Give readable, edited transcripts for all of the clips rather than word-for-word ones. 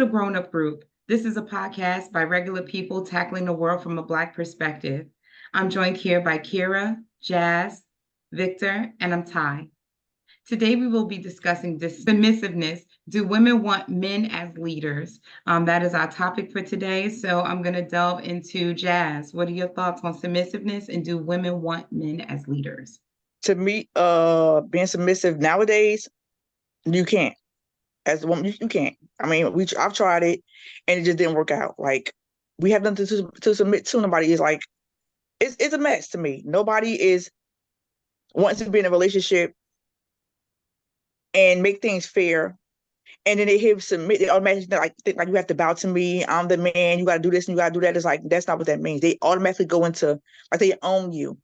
the Grown Up Group. This is a podcast by regular people tackling the world from a Black perspective. I'm joined here by Kira, Jazz, Victor, and I'm Ty. Today we will be discussing submissiveness. Do women want men as leaders? That is our topic for today. So I'm going to delve into Jazz. What are your thoughts on submissiveness, and do women want men as leaders? To me, being submissive nowadays, you can't. As a woman, you can't. I mean, I've tried it, and it just didn't work out. Like, we have nothing to submit to. Nobody is like, it's a mess to me. Nobody is wanting to be in a relationship and make things fair, and then they hear submit. They automatically think like you have to bow to me. I'm the man. You got to do this and you got to do that. It's like that's not what that means. They automatically go into like they own you.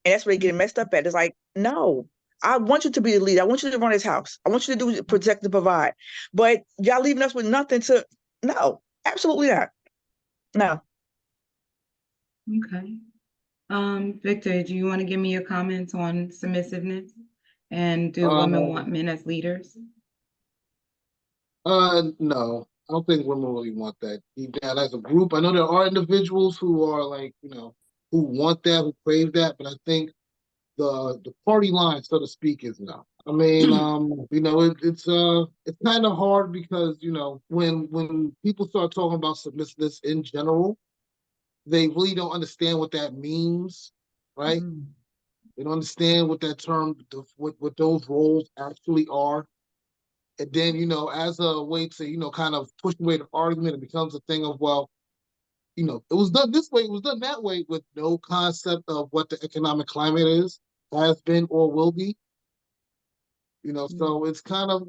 And that's where they get messed up at. It's like, no, I want you to be the leader. I want you to run this house. I want you to do protect and provide. But y'all leaving us with nothing to, no, absolutely not. No. Okay. Victor, do you want to give me your comments on submissiveness? And do women want men as leaders? No, I don't think women really want that. That as a group, I know there are individuals who are like, who want that, who crave that, but I think the party line, so to speak, is no. I mean, it's kind of hard because when people start talking about submissiveness in general, they really don't understand what that means, right? Mm. They don't understand what that term, what those roles actually are. And then, as a way to, kind of push away the argument, it becomes a thing of, well, it was done this way, it was done that way, with no concept of what the economic climate is, has been, or will be. So it's kind of,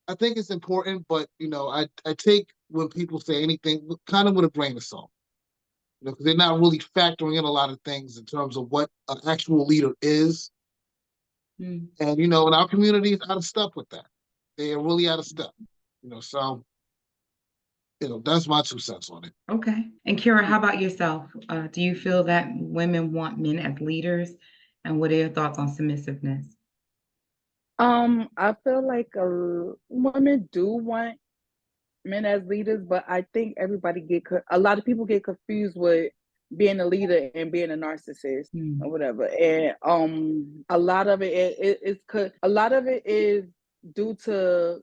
I think it's important, but, I take when people say anything kind of with a grain of salt. Because they're not really factoring in a lot of things in terms of what an actual leader is. Mm. And, in our community, it's out of step with that. They are really out of step. So, that's my 2 cents on it. Okay. And Kira, how about yourself? Do you feel that women want men as leaders? And what are your thoughts on submissiveness? I feel like women do want men as leaders, but I think a lot of people get confused with being a leader and being a narcissist or whatever. And a lot of it is due to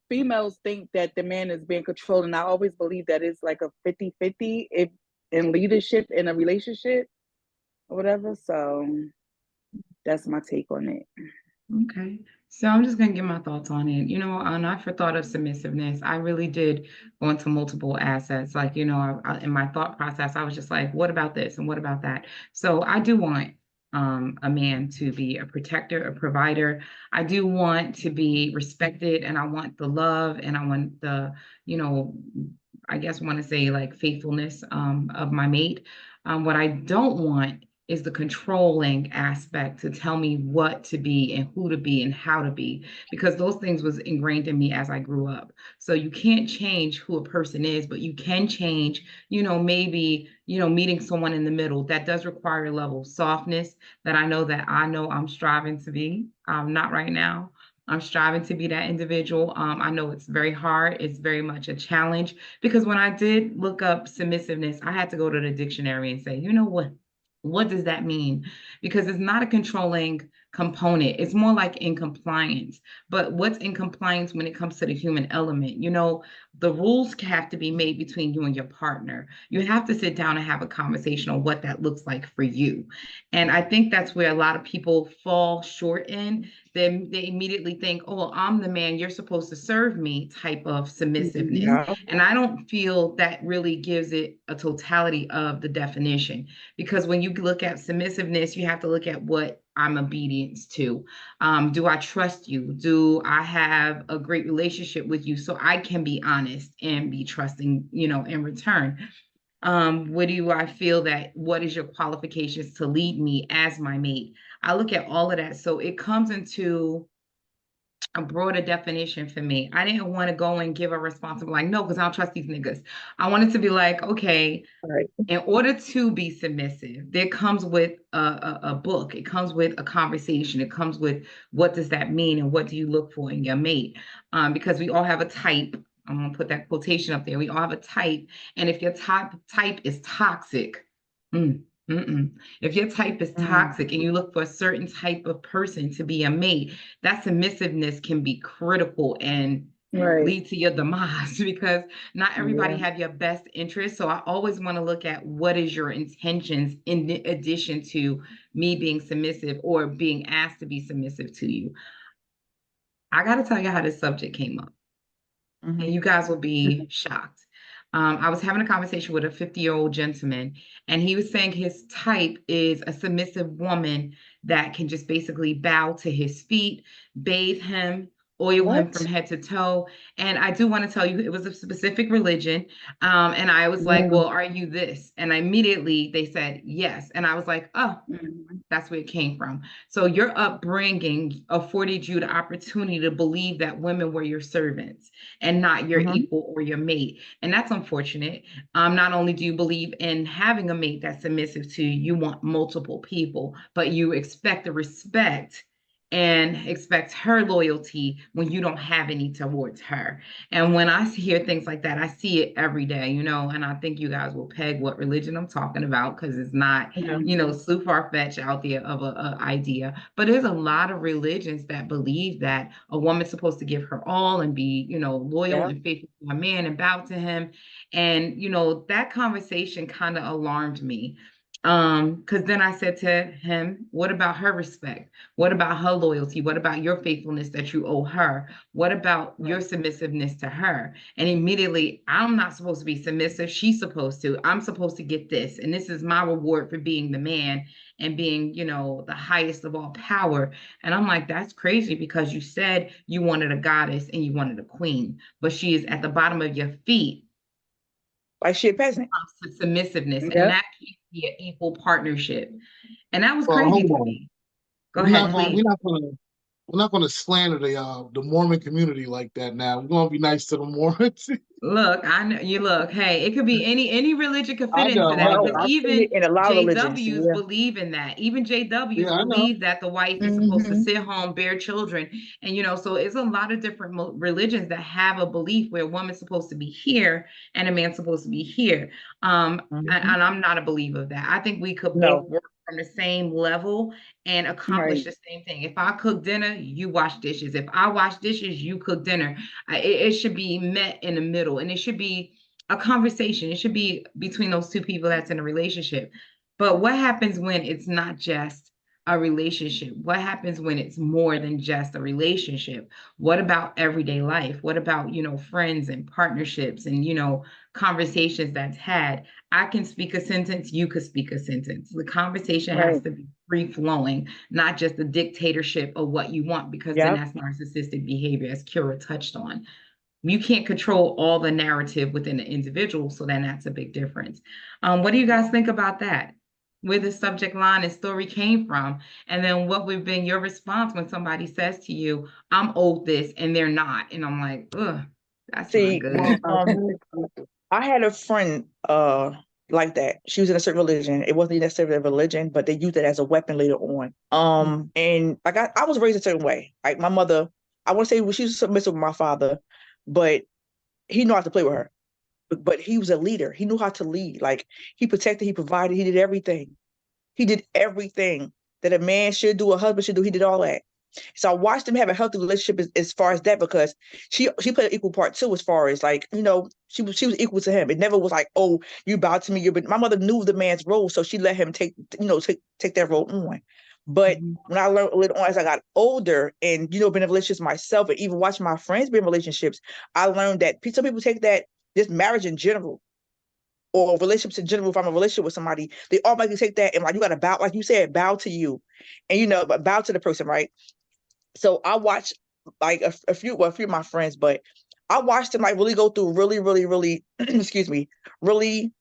females think that the man is being controlled, and I always believe that it's like a 50-50 if in leadership in a relationship or whatever. So that's my take on it. Okay. So I'm just going to give my thoughts on it. When I first thought of submissiveness, I really did go into multiple assets. Like, in my thought process, I was just like, what about this and what about that? So I do want a man to be a protector, a provider. I do want to be respected, and I want the love, and I want the, I guess I want to say like faithfulness of my mate. What I don't want is the controlling aspect to tell me what to be and who to be and how to be, because those things was ingrained in me as I grew up. So you can't change who a person is, but you can change, maybe, meeting someone in the middle. That does require a level of softness that I know I'm striving to be. Not right now. I'm striving to be that individual. I know it's very hard. It's very much a challenge, because when I did look up submissiveness, I had to go to the dictionary and say, you know what does that mean? Because it's not a controlling component. It's more like in compliance. But what's in compliance when it comes to the human element? The rules have to be made between you and your partner. You have to sit down and have a conversation on what that looks like for you. And I think that's where a lot of people fall short in. They immediately think, oh, well, I'm the man, you're supposed to serve me type of submissiveness. Yeah. And I don't feel that really gives it a totality of the definition. Because when you look at submissiveness, you have to look at what I'm obedience to. Do I trust you? Do I have a great relationship with you so I can be honest and be trusting, in return? What is your qualifications to lead me as my mate? I look at all of that. So it comes into a broader definition for me. I didn't want to go and give a responsible, like, no, because I don't trust these niggas. I wanted to be like, okay, Right. in order to be submissive, there comes with a book. It comes with a conversation. It comes with what does that mean and what do you look for in your mate? Because we all have a type I'm gonna put that quotation up there. We all have a type, and if your type is toxic, if your type is toxic and you look for a certain type of person to be a mate, that submissiveness can be critical and lead to your demise because not everybody have your best interest. So I always want to look at what is your intentions in addition to me being submissive or being asked to be submissive to you. I got to tell you how this subject came up. And you guys will be shocked. I was having a conversation with a 50-year-old gentleman, and he was saying his type is a submissive woman that can just basically bow to his feet, bathe him, oil him from head to toe. And I do want to tell you, it was a specific religion. And I was like, well, are you this? And immediately they said yes. And I was like, oh, that's where it came from. So your upbringing afforded you the opportunity to believe that women were your servants and not your equal or your mate. And that's unfortunate. Not only do you believe in having a mate that's submissive to you, you want multiple people, but you expect the respect and expect her loyalty when you don't have any towards her. And when I hear things like that, I see it every day, and I think you guys will peg what religion I'm talking about because it's not, so far-fetched out there of a idea. But there's a lot of religions that believe that a woman's supposed to give her all and be, loyal and faithful to a man and bow to him. And, that conversation kind of alarmed me. Because then I said to him, what about her respect? What about her loyalty? What about your faithfulness that you owe her? What about your submissiveness to her? And immediately, I'm not supposed to be submissive. She's supposed to. I'm supposed to get this. And this is my reward for being the man and being, the highest of all power. And I'm like, that's crazy because you said you wanted a goddess and you wanted a queen, but she is at the bottom of your feet. Like she a peasant. To submissiveness, and that can't be an equal partnership. And that was crazy to me. Go ahead, please. We're not going to slander the Mormon community like that. Now we're going to be nice to the Mormons. Look, I know you look. Hey, it could be any religion could fit into that because even JWs believe in that. Even JWs believe that the wife is supposed to sit home, bear children, and so it's a lot of different religions that have a belief where a woman's supposed to be here and a man's supposed to be here. And I'm not a believer of that. I think we could both work from the same level and accomplish the same thing. If I cook dinner, you wash dishes. If I wash dishes, you cook dinner. It should be met in the middle, and it should be a conversation. It should be between those two people that's in a relationship. But what happens when it's not just a relationship? What happens when it's more than just a relationship? What about everyday life? What about, friends and partnerships and, conversations that's had? I can speak a sentence, you could speak a sentence. The conversation has to be free flowing, not just the dictatorship of what you want, because then that's narcissistic behavior, as Kira touched on. You can't control all the narrative within the individual, so then that's a big difference. What do you guys think about that? Where the subject line and story came from, and then what would have been your response when somebody says to you, I'm owed this, and they're not. And I'm like, ugh, that's not good. I had a friend like that. She was in a certain religion. It wasn't necessarily a religion, but they used it as a weapon later on. And like I was raised a certain way. Like my mother, I want to say she was submissive with my father, but he knew how to play with her. But he was a leader. He knew how to lead. Like he protected, he provided, he did everything. He did everything that a man should do, a husband should do. He did all that. So I watched him have a healthy relationship as far as that, because she played an equal part too, as far as like, she was equal to him. It never was like, oh, you bow to me. But my mother knew the man's role, so she let him take that role on. But when I learned later on as I got older and, been in relationships myself and even watching my friends be in relationships, I learned that some people take that, just marriage in general, or relationships in general, if I'm in a relationship with somebody, they automatically take that and like, you got to bow, like you said, bow to you and, bow to the person, right? So I watched like a few of my friends, but I watched them like really go through really, really, really, excuse me, really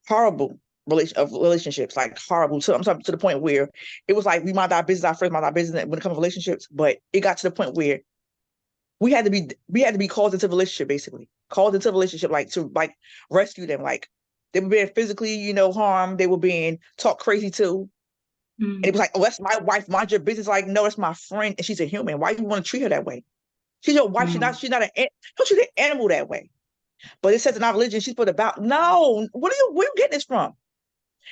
horrible relationships, like horrible. So I'm talking to the point where it was like we mind our business, our friends mind our business when it comes to relationships. But it got to the point where we had to be called into a relationship, basically called into a relationship, like to like rescue them. Like they were being physically, harmed. They were being talked crazy too. And it was like, oh, that's my wife, mind your business. Like, no, that's my friend, and she's a human. Why do you want to treat her that way? She's your wife. She's not don't treat an animal that way. But it says in our religion, she's supposed to bow. No, where are you getting this from?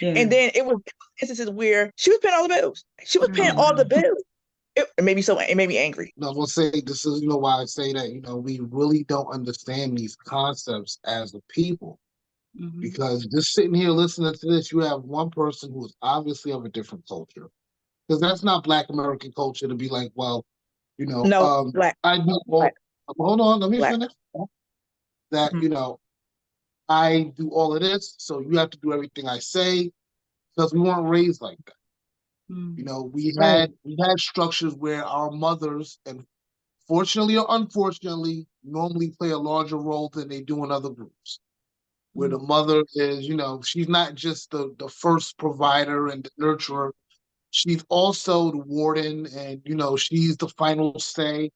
Yeah. And then it was instances where she was paying all the bills. She was paying all the bills. It made me angry. No, I was gonna say this is why I say that we really don't understand these concepts as a people. Because just sitting here listening to this, you have one person who is obviously of a different culture. Because that's not Black American culture to be like, well, No, Black. I do. Well, Black. hold on, let me Black. finish. That I do all of this, so you have to do everything I say, because we weren't raised like that. We had structures where our mothers, and fortunately or unfortunately, normally play a larger role than they do in other groups. Where the mother is, she's not just the first provider and the nurturer. She's also the warden, and she's the final say.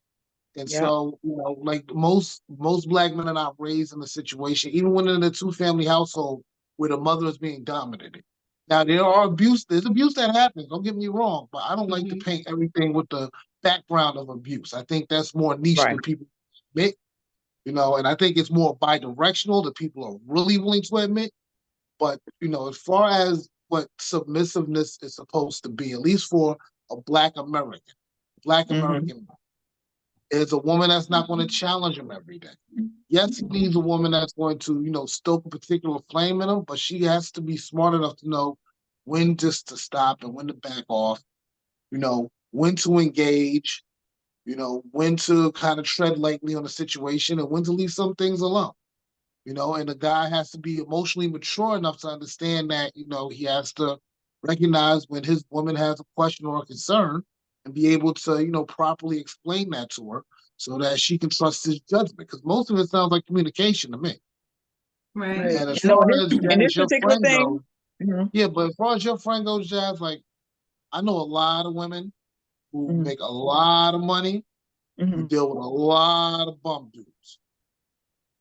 And so, like most Black men are not raised in a situation, even when in a two-family household, where the mother is being dominated. Now, there's abuse that happens, don't get me wrong, but I don't like to paint everything with the background of abuse. I think that's more niche than people admit, and I think it's more bi-directional that people are really willing to admit. But, as far as what submissiveness is supposed to be, at least for a Black American, is a woman that's not going to challenge him every day. Yes, he needs a woman that's going to, stoke a particular flame in him, but she has to be smart enough to know when just to stop and when to back off, when to engage, when to kind of tread lightly on the situation and when to leave some things alone. And the guy has to be emotionally mature enough to understand that, he has to recognize when his woman has a question or a concern and be able to, properly explain that to her so that she can trust his judgment. Because most of it sounds like communication to me. Right. And as far as your friend goes, yeah, but as far as your friend goes, Jazz, like, I know a lot of women who make a lot of money, who deal with a lot of bum dudes.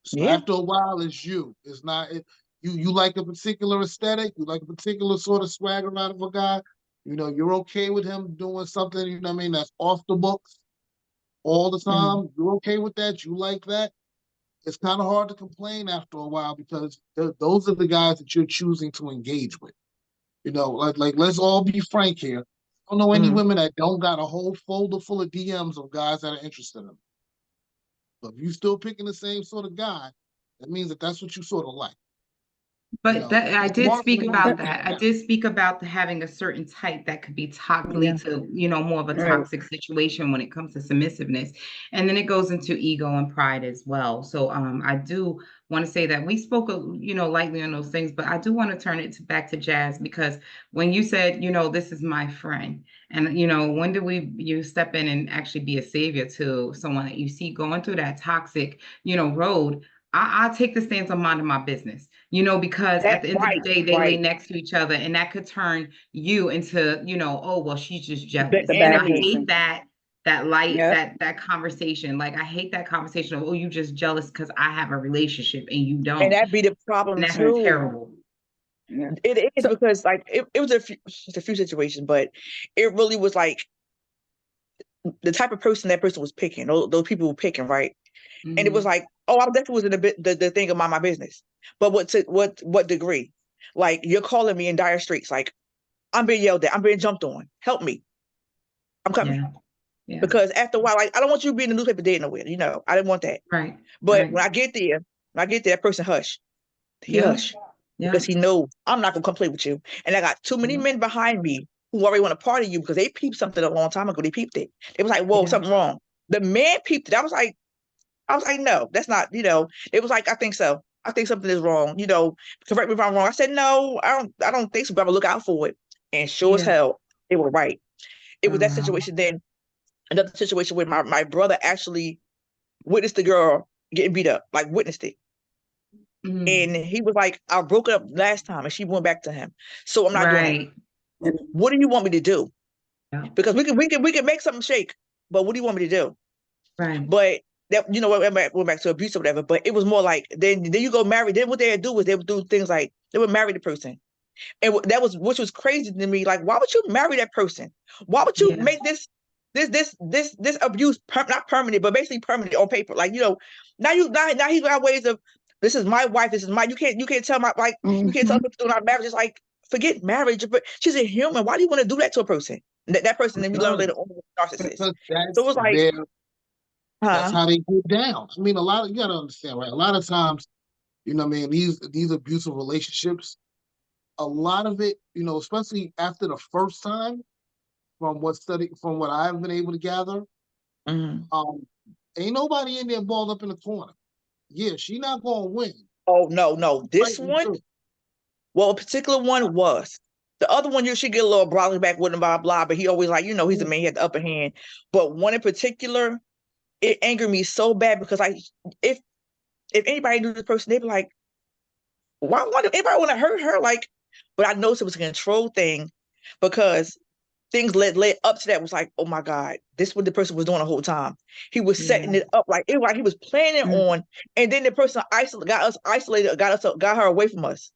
So after a while, it's you. It's not you like a particular aesthetic, you like a particular sort of swagger out of a guy. You're okay with him doing something, that's off the books all the time. You're okay with that. You like that. It's kind of hard to complain after a while because those are the guys that you're choosing to engage with. Like let's all be frank here. I don't know any women that don't got a whole folder full of DMs of guys that are interested in them. But if you're still picking the same sort of guy, that means that that's what you sort of like. But I did speak about that. I did speak about having a certain type that could be lead to, more of a toxic situation when it comes to submissiveness. And then it goes into ego and pride as well. So I do want to say that we spoke, lightly on those things, but I do want to turn it back to Jazz, because when you said, this is my friend, and, when do you step in and actually be a savior to someone that you see going through that toxic, road? I take the stance of minding my business, because at the end of the day, they lay next to each other, and that could turn you into, oh, well, she's just jealous. And I hate that conversation. Like, I hate that conversation of, oh, you just jealous because I have a relationship and you don't. And that'd be the problem and that's too. Terrible. Yeah. It is, because like it was just a few situations, but it really was like the type of person that person was picking. Those people were picking, right? And it was like, oh, I definitely was in the thing of my business. But what degree? Like, you're calling me in dire straits. Like, I'm being yelled at. I'm being jumped on. Help me. I'm coming. Yeah. Because after a while, like, I don't want you to be in the newspaper day nowhere. I didn't want that. Right. But when I get there, that person hush. He hush. Because he knows I'm not gonna come play with you. And I got too many men behind me who already want to party you because they peeped something a long time ago. They peeped it. It was like, whoa, something wrong. The man peeped it. I was like, no, that's not, it was like, I think so. I think something is wrong, correct me if I'm wrong. I said, no, I don't think so, but I'm gonna look out for it. And sure as hell, they were right. It was that situation. Then another situation where my brother actually witnessed the girl getting beat up, like witnessed it. And he was like, I broke up last time and she went back to him. So I'm not doing it. What do you want me to do? Yeah. Because we can make something shake, but what do you want me to do? Right. But that, went back to abuse or whatever, but it was more like, then you go marry. Then what they would do is they would do things like they would marry the person. And which was crazy to me. Like, why would you marry that person? Why would you make this this abuse, not permanent, but basically permanent on paper. Like, now he's got ways of, this is my wife, this is my, you can't tell my, like, you can't tell people doing our marriage. It's like, forget marriage, but she's a human. Why do you want to do that to a person? That person, then we learn later on, narcissist. Because So it was like, that's how they get down. I mean, you gotta understand, right? A lot of times, these abusive relationships, a lot of it, especially after the first time, from what I've been able to gather, ain't nobody in there balled up in the corner. Yeah, she not gonna win. Oh no, this one, well, a particular one was. The other one, you should get a little brawling back with him, blah blah. But he always like, he's the man, he had the upper hand. But one in particular, it angered me so bad because if anybody knew this person, they'd be like, why would anybody want to hurt her? Like, but I noticed it was a control thing because things led up to that was like, oh my God, this is what the person was doing the whole time. He was setting it up like it was like he was planning on, and then the person got us isolated, got her away from us.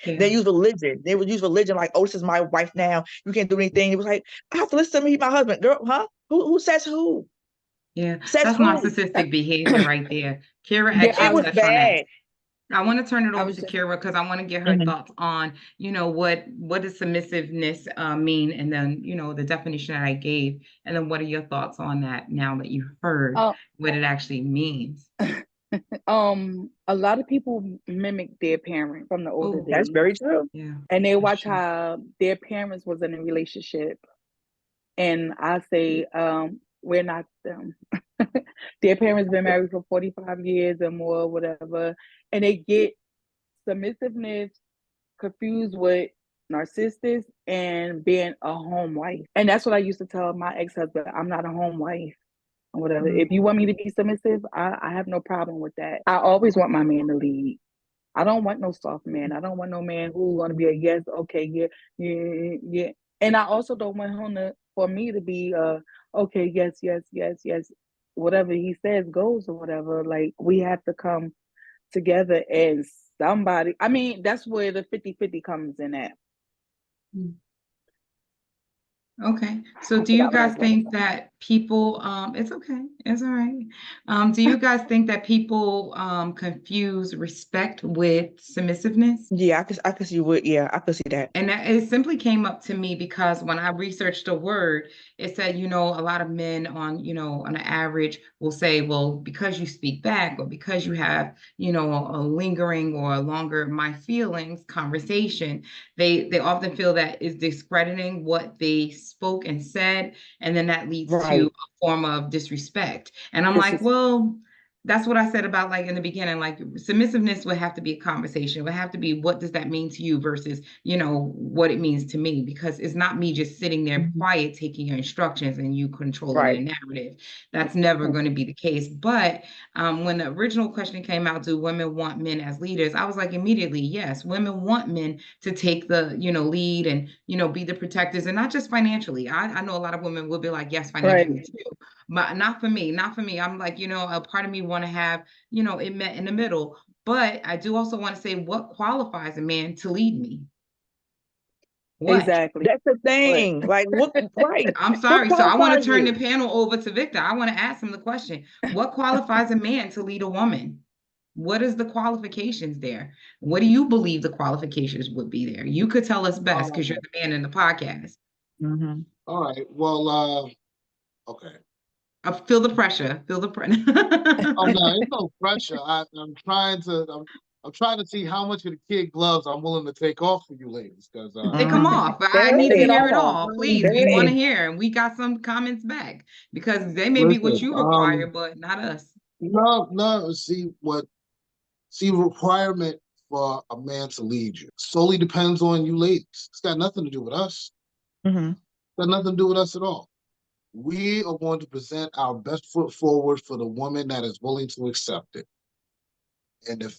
Yeah. They use religion. They would use religion like, oh, this is my wife now. You can't do anything. It was like, I have to listen to me, my husband. Girl, huh? Who says who? Yeah, that's narcissistic behavior right there. Kira actually it was touched bad. On that. I want to turn it over to Kira because I want to get her thoughts on, what does submissiveness mean? And then, the definition that I gave. And then what are your thoughts on that now that you've heard what it actually means? A lot of people mimic their parents from the older days. That's very true. Yeah. And they watch how their parents was in a relationship. And I say, we're not them. Their parents been married for 45 years or more, whatever. And they get submissiveness confused with narcissist and being a home wife. And that's what I used to tell my ex-husband. I'm not a home wife or whatever. If you want me to be submissive, I have no problem with that. I always want my man to lead. I don't want no soft man. I don't want no man who's going to be a yes, okay, yeah. And I also don't want him for me to be okay, yes. Whatever he says goes or whatever. Like, we have to come together and somebody, I mean, that's where the 50-50 comes in at. Okay. So do you guys think that people, it's okay, it's all right. Do you guys think that people confuse respect with submissiveness? Yeah, I could see what, yeah, I could see that. And it simply came up to me because when I researched the word, it said, a lot of men on an average will say, well, because you speak back or because you have, a lingering or a longer my feelings conversation, they often feel that is discrediting what they spoke and said. And then that leads to a form of disrespect. And I'm like, well, that's what I said about, like, in the beginning, like, submissiveness would have to be a conversation. It would have to be, what does that mean to you versus, what it means to me? Because it's not me just sitting there quiet, taking your instructions and you controlling the narrative. That's never going to be the case. But when the original question came out, do women want men as leaders? I was like, immediately, yes, women want men to take the, lead and, be the protectors, and not just financially. I know a lot of women will be like, yes, financially too. But not for me. I'm like, a part of me want to have, it met in the middle. But I do also want to say, what qualifies a man to lead me? What? Exactly. That's the thing. Like, what? Right. I'm sorry. So I want to turn the panel over to Victor. I want to ask him the question. What qualifies a man to lead a woman? What is the qualifications there? What do you believe the qualifications would be there? You could tell us best because you're the man in the podcast. All right. Well, okay. I feel the pressure. Oh no, it's no pressure. I'm trying to see how much of the kid gloves I'm willing to take off for you ladies, because they come off. I need to hear it all. Please, we want to hear, and we got some comments back because they may be what you require, but not us. No. Requirement for a man to lead you solely depends on you ladies. It's got nothing to do with us. It's got nothing to do with us at all. We are going to present our best foot forward for the woman that is willing to accept it. And if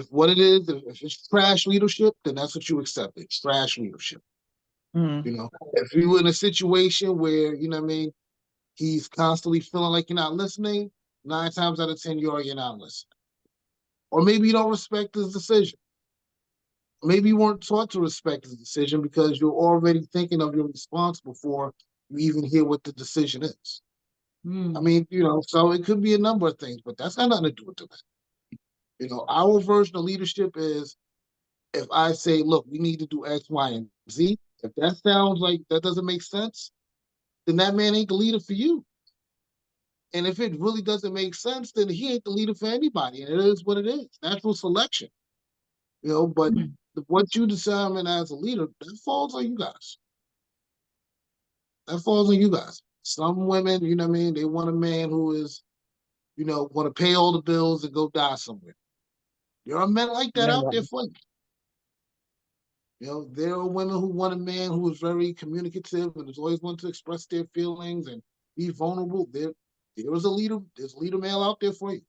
what it is, if it's trash leadership, then that's what you accept. It's trash leadership. If you're in a situation where, he's constantly feeling like you're not listening, 9 times out of 10, you're not listening. Or maybe you don't respect his decision. Maybe you weren't taught to respect his decision because you're already thinking of your response before you even hear what the decision is. I mean, so it could be a number of things, but that's got nothing to do with it. Our version of leadership is if I say, look, we need to do X, Y, and Z. If that sounds like that doesn't make sense, then that man ain't the leader for you. And if it really doesn't make sense, then he ain't the leader for anybody. And it is what it is. Natural selection. But what you determine as a leader, that falls on you guys. That falls on you guys. Some women, what I mean, they want a man who is, want to pay all the bills and go die somewhere. There are men like that out there for you. There are women who want a man who is very communicative and is always want to express their feelings and be vulnerable. There is a leader. There's a leader male out there for you.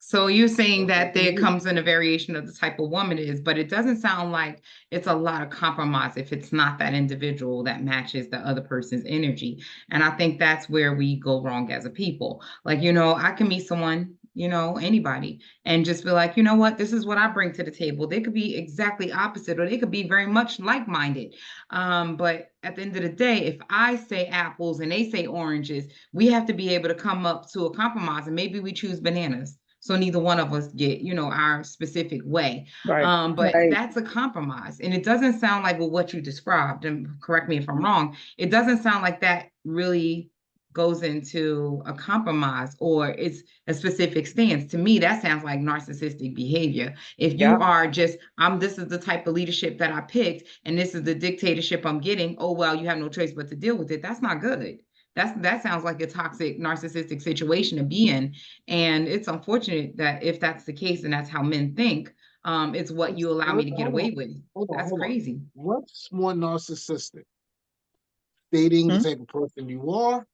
So you're saying that there comes in a variation of the type of woman it is, but it doesn't sound like it's a lot of compromise if it's not that individual that matches the other person's energy. And I think that's where we go wrong as a people. Like, I can meet someone, anybody, and just be like, you know what, this is what I bring to the table. They could be exactly opposite, or they could be very much like-minded. But at the end of the day, if I say apples and they say oranges, we have to be able to come up to a compromise, and maybe we choose bananas. So neither one of us get, our specific way. Right. But that's a compromise. And it doesn't sound like, well, what you described, and correct me if I'm wrong, it doesn't sound like that really goes into a compromise or it's a specific stance. To me, that sounds like narcissistic behavior. If you are just, this is the type of leadership that I picked, and this is the dictatorship I'm getting, oh, well, you have no choice but to deal with it. That's not good. That sounds like a toxic, narcissistic situation to be in. And it's unfortunate that if that's the case and that's how men think, it's what you allow me to get away with. That's crazy. What's more narcissistic? Dating the type of person you are,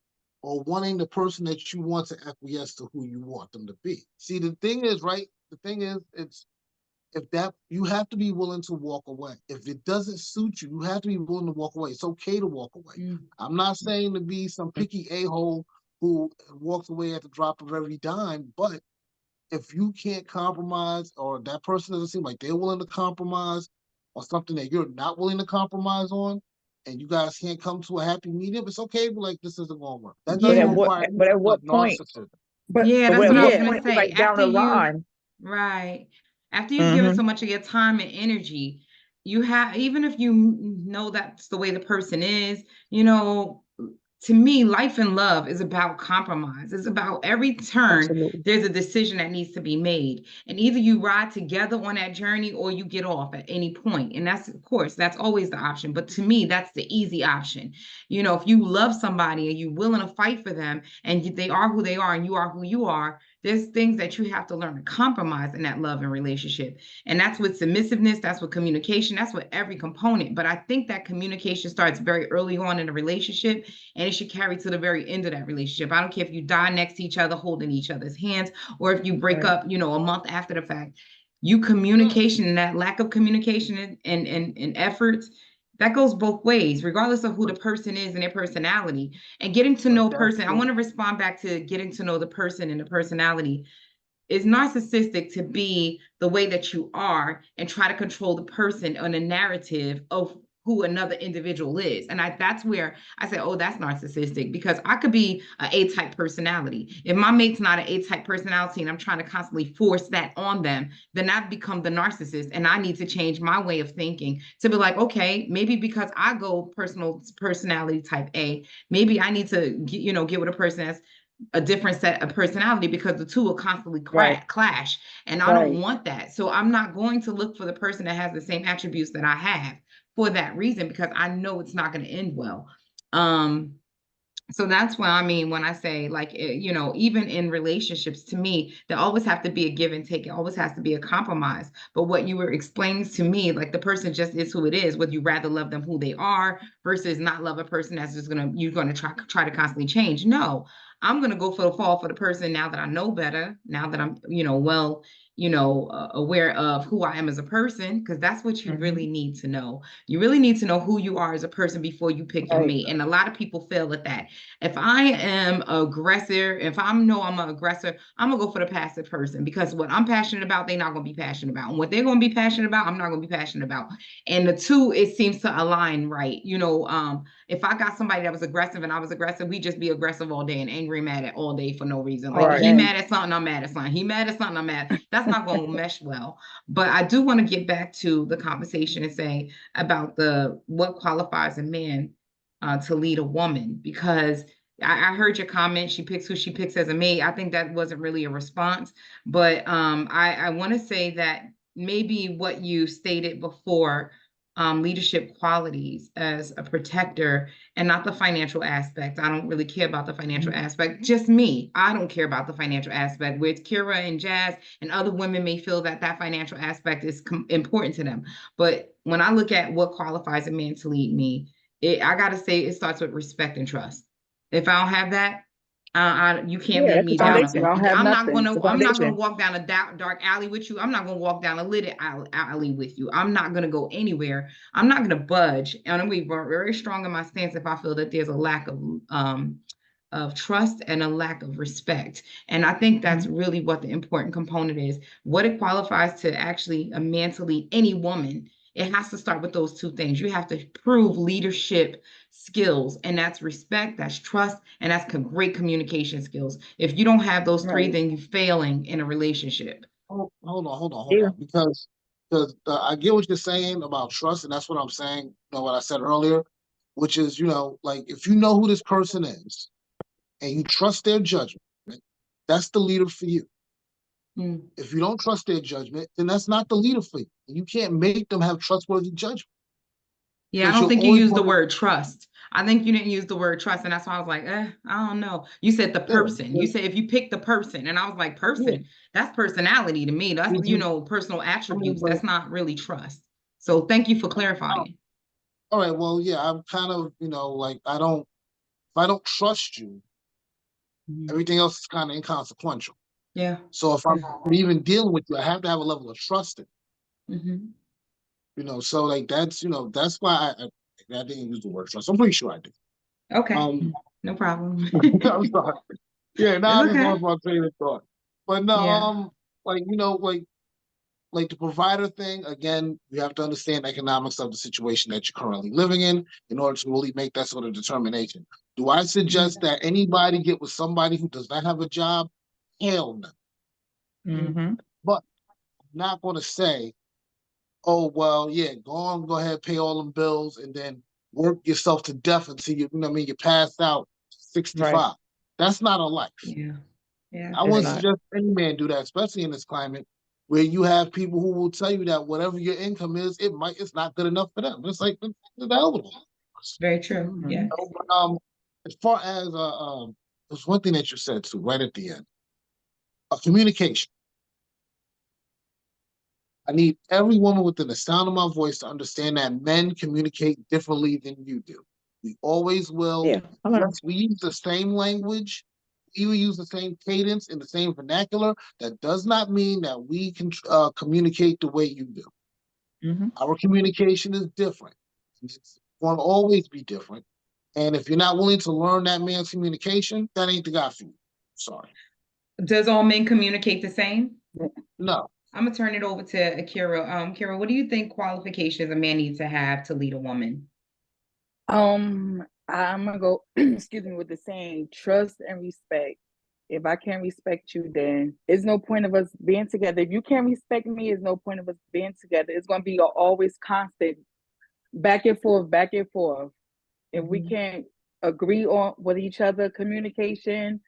or wanting the person that you want to acquiesce to who you want them to be? See, the thing is, you have to be willing to walk away. If it doesn't suit you, you have to be willing to walk away. It's okay to walk away. I'm not saying to be some picky a-hole who walks away at the drop of every dime, but if you can't compromise, or that person doesn't seem like they're willing to compromise on something that you're not willing to compromise on, and you guys can't come to a happy medium, it's okay, but like, this isn't going to work. That doesn't require but at what point? narcissism. But that's what I was going to say. like down the line. Right. After you've given so much of your time and energy, you have, even if you know that's the way the person is, to me, life and love is about compromise. It's about every turn, there's a decision that needs to be made. And either you ride together on that journey or you get off at any point. And that's, of course, that's always the option. But to me, that's the easy option. If you love somebody and you're willing to fight for them and they are who they are and you are who you are, there's things that you have to learn to compromise in that love and relationship. And that's with submissiveness, that's with communication, that's with every component. But I think that communication starts very early on in a relationship, and it should carry to the very end of that relationship. I don't care if you die next to each other, holding each other's hands, or if you break up, a month after the fact. Communication and that lack of communication and efforts, that goes both ways, regardless of who the person is and their personality. And getting to know a person, I want to respond back to getting to know the person and the personality. Is narcissistic to be the way that you are and try to control the person on a narrative of who another individual is. And that's where I say, oh, that's narcissistic, because I could be an A-type personality. If my mate's not an A-type personality and I'm trying to constantly force that on them, then I've become the narcissist, and I need to change my way of thinking to be like, okay, maybe because I go personality type A, maybe I need to, get with a person that's a different set of personality, because the two will constantly clash. And I don't want that. So I'm not going to look for the person that has the same attributes that I have for that reason, because I know it's not going to end well. So that's what I mean when I say, like, even in relationships, to me, there always have to be a give and take. It always has to be a compromise. But what you were explaining to me, like, the person just is who it is. Would you rather love them who they are versus not love a person that's just you're going to try to constantly change? No, I'm going to go for the fall for the person now that I know better, now that I'm, well aware of who I am as a person, because that's what you really need to know. You really need to know who you are as a person before you pick your mate. And a lot of people fail at that. If I am aggressor, if I know I'm an aggressor, I'm gonna go for the passive person, because what I'm passionate about, they're not gonna be passionate about. And what they're gonna be passionate about, I'm not gonna be passionate about. And the two, it seems to align right. If I got somebody that was aggressive and I was aggressive, we just be aggressive all day and angry, mad at all day for no reason. Like he mad at something, I'm mad at something. He mad at something, I'm mad. That's not going to mesh well. But I do want to get back to the conversation and say about what qualifies a man to lead a woman, because I heard your comment. She picks who she picks as a mate. I think that wasn't really a response, but I want to say that maybe what you stated before, leadership qualities as a protector and not the financial aspect. I don't really care about the financial aspect. Just me. I don't care about the financial aspect. With Kira and Jazz and other women may feel that financial aspect is important to them. But when I look at what qualifies a man to lead me, I got to say it starts with respect and trust. If I don't have that, you can't lead me down. I'm not gonna walk down a dark alley with you. I'm not gonna walk down a lit alley with you. I'm not gonna go anywhere. I'm not gonna budge. And I'm gonna be very strong in my stance if I feel that there's a lack of trust and a lack of respect. And I think that's really what the important component is. What it qualifies to actually a man to lead any woman, it has to start with those two things. You have to prove leadership skills, and that's respect, that's trust, and that's great communication skills. If you don't have those three, then you're failing in a relationship. Hold on. Because I get what you're saying about trust, and that's what I'm saying, what I said earlier, which is, like if you know who this person is and you trust their judgment, that's the leader for you. If you don't trust their judgment, then that's not the leader for you. You can't make them have trustworthy judgment. Yeah, I don't think you used the word trust. I think you didn't use the word trust, and that's why I was like, I don't know. You said the person. You said if you pick the person, and I was like, person. That's personality to me. That's personal attributes. That's not really trust. So thank you for clarifying. All right. Well, yeah, I'm kind of like if I don't trust you, everything else is kind of inconsequential. Yeah. So if I'm even dealing with you, I have to have a level of trust in. So like that's why I didn't use the word trust. I'm pretty sure I did. Okay. No problem. I'm sorry. Yeah, now I just lost my train of thought. But no, like the provider thing, again, you have to understand the economics of the situation that you're currently living in order to really make that sort of determination. Do I suggest that anybody get with somebody who does not have a job? Hell no. But I'm not going to say, oh, well, yeah, go ahead, pay all them bills, and then work yourself to death until you pass out 65. Right. That's not a life. Yeah. I wouldn't suggest any man do that, especially in this climate where you have people who will tell you that whatever your income is, it's not good enough for them. It's like the hell with them. Very true. Yeah. As far as there's one thing that you said too, right at the end. Communication. I need every woman within the sound of my voice to understand that men communicate differently than you do. We always will. Yeah. Yes, we use the same language. We use the same cadence and the same vernacular. That does not mean that we can communicate the way you do. Our communication is different. It's going to always be different. And if you're not willing to learn that man's communication, that ain't the guy for you. Sorry. Does all men communicate the same? No. I'm gonna turn it over to Akira. Kira, what do you think qualifications a man needs to have to lead a woman? I'm gonna go, excuse me, with the saying, trust and respect. If I can't respect you, then there's no point of us being together. If you can't respect me, there's no point of us being together. It's gonna be always constant, back and forth, back and forth. If we can't agree on with each other, communication,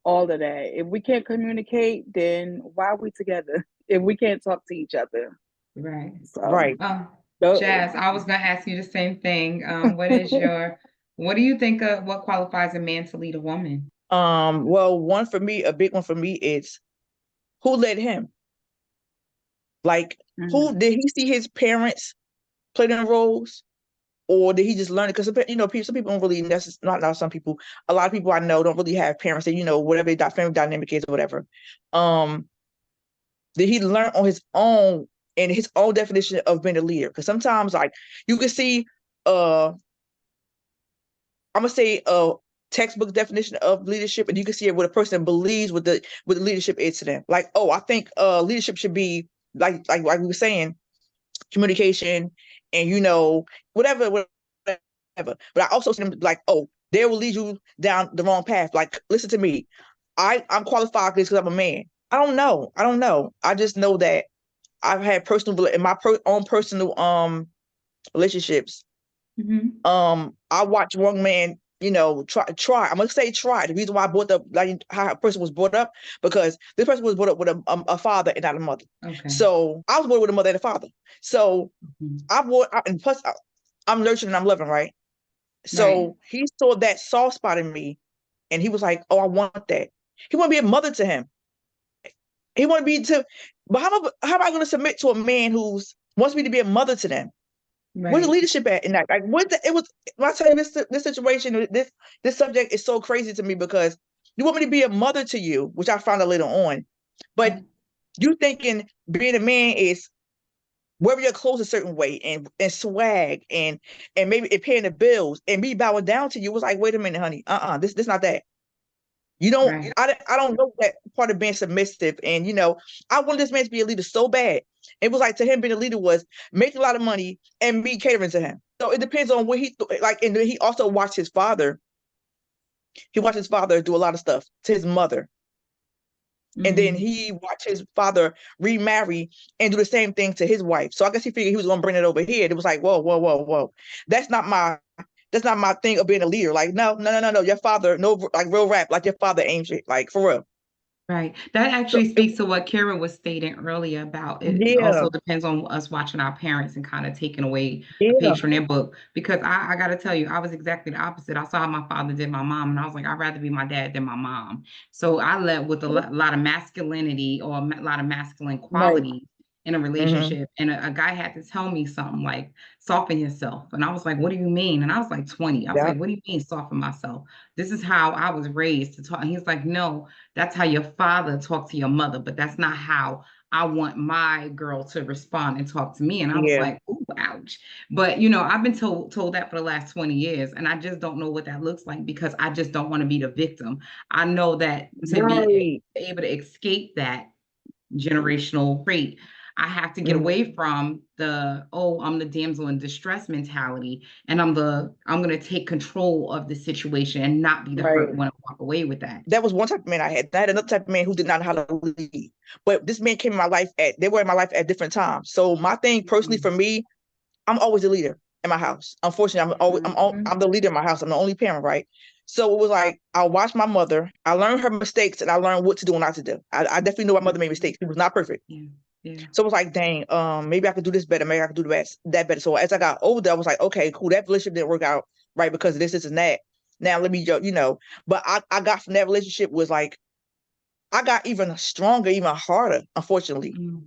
all of that. If we can't communicate, then why are we together? If we can't talk to each other. Right. So, right. Jazz, I was gonna ask you the same thing. What do you think of what qualifies a man to lead a woman? Well, a big one for me is who led him? Like, who did he see his parents play their roles? Or did he just learn it? Because some people don't really not some people. A lot of people I know don't really have parents that whatever that family dynamic is or whatever. did he learn on his own and his own definition of being a leader? Because sometimes, like, you can see, I'm gonna say a textbook definition of leadership, and you can see it what a person believes what the leadership is to them. Like, oh, I think leadership should be like we were saying, communication, and whatever, whatever. But I also see them like, oh, they will lead you down the wrong path. Like, listen to me, I'm qualified for this because I'm a man. I don't know. I just know that I've had in my own personal relationships. I watched one man, try. I'm gonna say try. The reason why I brought up like how a person was brought up, because this person was brought up with a father and not a mother. Okay. So I was brought up with a mother and a father. So and plus I'm nurturing and I'm loving, right? So he saw that soft spot in me, and he was like, "Oh, I want that." He want to be a mother to him. He want to be to, but how am I going to submit to a man who's wants me to be a mother to them? Where's the leadership at in that? Like, it was. When I tell you this situation, this subject is so crazy to me, because you want me to be a mother to you, which I found out later on, but you thinking being a man is wearing your clothes a certain way and swag and maybe paying the bills, and me bowing down to you was like, wait a minute, honey, this not that. You don't. I don't know that part of being submissive, and I wanted this man to be a leader so bad. It was like, to him being a leader was making a lot of money and me catering to him. So it depends on what he like. And he also watched his father. He watched his father do a lot of stuff to his mother, and then he watched his father remarry and do the same thing to his wife. So I guess he figured he was going to bring it over here. It was like, whoa. That's not my thing of being a leader. Like, no. Your father, no, like real rap, like your father aims it, like for real. Right. That actually speaks to what Kira was stating earlier about it also depends on us watching our parents and kind of taking away a page from their book. Because I got to tell you, I was exactly the opposite. I saw how my father did my mom, and I was like, I'd rather be my dad than my mom. So I led with a lot of masculinity or a lot of masculine qualities in a relationship. And a guy had to tell me something like, soften yourself. And I was like, what do you mean? And I was like 20. I was like, what do you mean soften myself? This is how I was raised to talk. And he's like, no, that's how your father talked to your mother, but that's not how I want my girl to respond and talk to me. And I was like, ooh, ouch. But I've been told that for the last 20 years, and I just don't know what that looks like, because I just don't want to be the victim. I know that to be able to escape that generational trait, I have to get away from I'm the damsel in distress mentality, and I'm going to take control of the situation and not be the hurt one and walk away with that. That was one type of man I had. I had another type of man who did not know how to lead. But this man came in my life they were in my life at different times. So my thing personally for me, I'm always the leader in my house. Unfortunately, I'm the leader in my house. I'm the only parent, right? So it was like, I watched my mother. I learned her mistakes, and I learned what to do and not to do. I definitely know my mother made mistakes. She was not perfect. So it was like, dang, maybe I could do this better. Maybe I could do that better. So as I got older, I was like, okay, cool. That relationship didn't work out right because of this and that. Now let me, but I got from that relationship was like, I got even stronger, even harder, unfortunately. And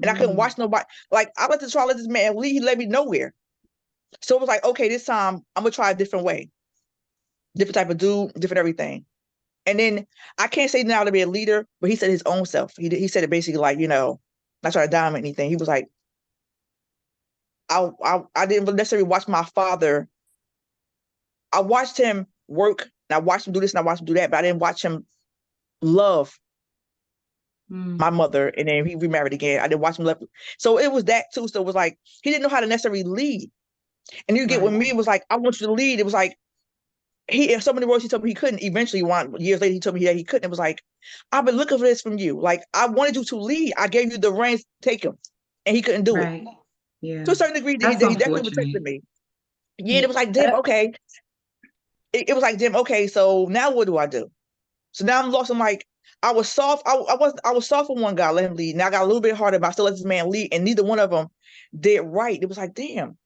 I couldn't watch nobody. Like, I let this man lead. He led me nowhere. So it was like, okay, this time I'm gonna try a different way, different type of dude, different everything. And then I can't say now to be a leader, but he said his own self. He said it basically like, not trying to dominate anything. He was like, I didn't necessarily watch my father. I watched him work, and I watched him do this, and I watched him do that, but I didn't watch him love my mother, and then he remarried again. I didn't watch him love. So it was that too. So it was like, he didn't know how to necessarily lead. And you get with me, it was like, I want you to lead. It was like, in so many words, he told me he couldn't. Eventually, years later, he told me that he couldn't. It was like, I've been looking for this from you. Like, I wanted you to lead. I gave you the reins, take him. And he couldn't do it. Yeah. To a certain degree, he definitely protected me. Yeah, it was like, damn, okay. It was like, damn, okay, so now what do I do? So now I'm lost. I'm like, I was soft. I was soft for one guy, let him lead. Now I got a little bit harder, but I still let this man lead, and neither one of them did right. It was like, damn.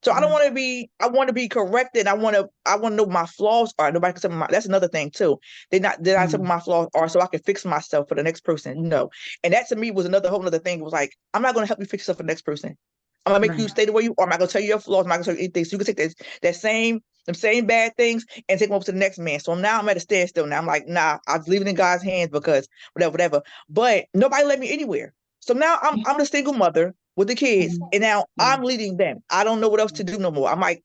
So I don't want to be. I want to be corrected. I want to know what my flaws are. Nobody can tell me that's another thing too. They're not tell me my flaws are, so I can fix myself for the next person. And that to me was whole other thing. It was like, I'm not going to help you fix yourself for the next person. I'm gonna make you stay the way you are. I'm not gonna tell you your flaws. I'm not gonna tell you anything. So you can take them same bad things and take them over to the next man. So now I'm at a standstill. Now I'm like, nah, I was leaving in God's hands because whatever. But nobody led me anywhere. So now I'm the single mother with the kids, Mhm. and now Yeah. I'm leading them. I don't know what else to do no more. I'm like,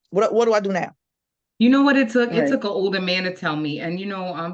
what do I do now? You know what it took? It Right. took an older man to tell me. And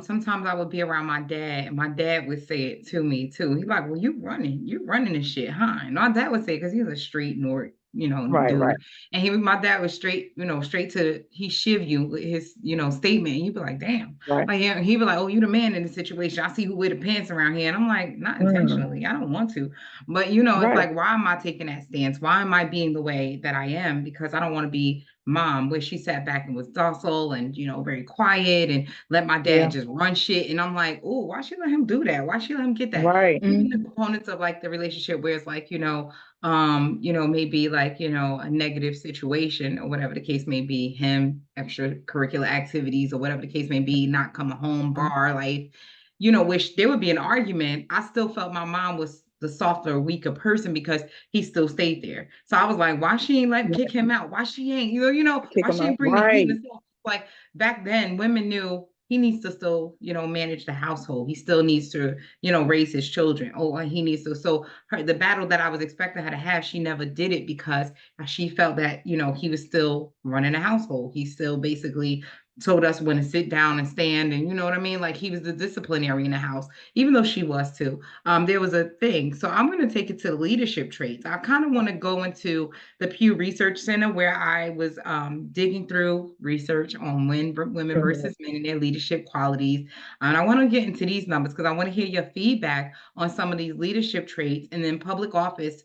sometimes I would be around my dad, and my dad would say it to me too. He's like, "Well, you running this shit, huh?" And my dad would say, because he's a straight North, Right, dude. right. And my dad was straight, straight to he shiv you with his, statement. And you'd be like, damn. Right. Like, yeah, he'd be like, "Oh, you the man in the situation. I see who wear the pants around here." And I'm like, not intentionally. I don't want to. But it's Right. like, why am I taking that stance? Why am I being the way that I am? Because I don't want to be mom, where she sat back and was docile and very quiet and let my Yeah. dad just run shit. And I'm like, oh, why she let him do that? Why she let him get that? Right. Even the components of like the relationship where it's like, maybe like, a negative situation or whatever the case may be, him, extracurricular activities or whatever the case may be, not coming home, bar life, which there would be an argument. I still felt my mom was the softer, weaker person because he still stayed there. So I was like, why she ain't let kick him out? Why she ain't, Kick why him she ain't out. bring the heat Right. and stuff? Like back then, women knew he needs to still, manage the household. He still needs to, raise his children. Oh, and he needs to. So the battle that I was expecting her to have, she never did it because she felt that, he was still running a household. He still basically told us when to sit down and stand, and you know what I mean? Like he was the disciplinary in the house, even though she was too. There was a thing. So I'm going to take it to leadership traits. I kind of want to go into the Pew Research Center where I was digging through research on women versus men and their leadership qualities. And I want to get into these numbers because I want to hear your feedback on some of these leadership traits, and then public office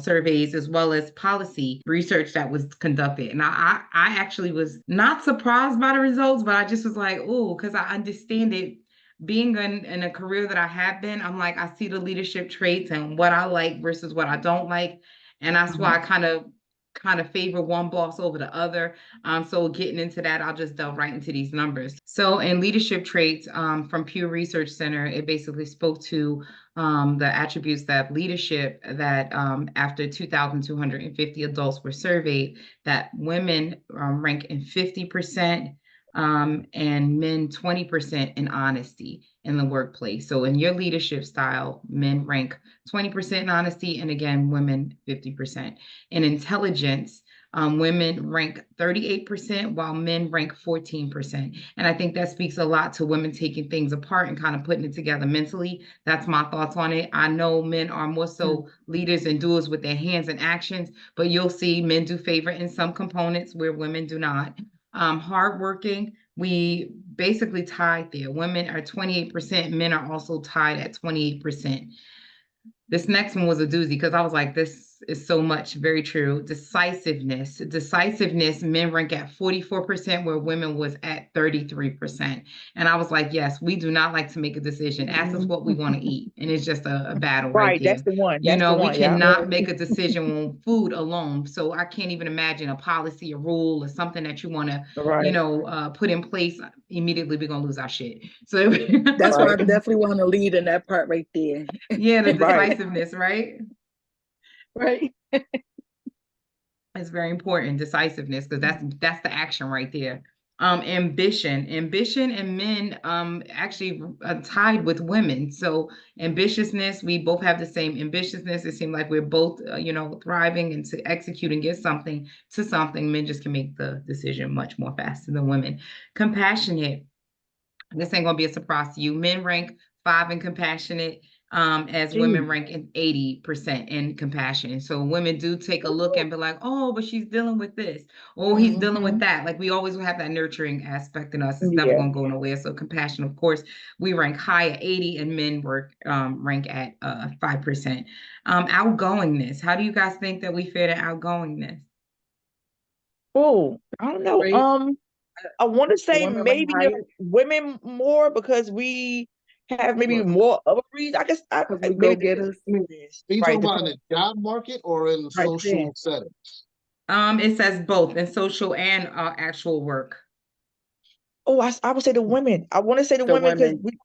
surveys, as well as policy research that was conducted. And I actually was not surprised by the results, but I just was like, oh, because I understand it. Being in a career that I have been, I'm like, I see the leadership traits and what I like versus what I don't like. And that's why I kind of favor one boss over the other. So getting into that, I'll just delve right into these numbers. So in leadership traits from Pew Research Center, it basically spoke to the attributes that leadership that after 2,250 adults were surveyed, that women rank in 50%, and men 20% in honesty in the workplace. So in your leadership style, men rank 20% in honesty, and again, women 50%. In intelligence, women rank 38%, while men rank 14%. And I think that speaks a lot to women taking things apart and kind of putting it together mentally. That's my thoughts on it. I know men are more so leaders and doers with their hands and actions, but you'll see men do favor in some components where women do not. Hardworking, we basically tied there. Women are 28%, men are also tied at 28%. This next one was a doozy because I was like, this is so much. Very true. Decisiveness. Decisiveness, men rank at 44%, where women was at 33%. And I was like, yes, we do not like to make a decision. Ask us what we want to eat. And it's just a battle right Right. That's there. the one. That's the We one. Yeah. cannot make a decision on food alone. So I can't even imagine a policy, a rule, or something that you want to, Right. put in place. Immediately, we're going to lose our shit. So That's why I Right. definitely want to lead in that part right there. yeah, the Right. decisiveness, right? Right. It's very important, decisiveness, because that's the action right there. Ambition and men actually tied with women. So ambitiousness, we both have the same ambitiousness. It seems like we're both thriving and to execute and get something to something. Men just can make the decision much more faster than women. Compassionate. This ain't gonna be a surprise to you. Men rank 5 in compassionate, as women rank in 80% in compassion. So women do take a look and be like, oh, but she's dealing with this, or he's dealing with that. Like we always will have that nurturing aspect in us. It's never Yeah. gonna go nowhere. So compassion, of course, we rank high at 80, and men rank at 5%. Outgoingness. How do you guys think that we fare to outgoingness? Oh, I don't know. Great. I want to say Women rank maybe higher women more because we have maybe more other reasons. I guess because we go maybe get us. Are you right. talking about in the job market or in Right. social settings? It says both in social and actual work. Oh, I would say the women. I want to say the The women because women.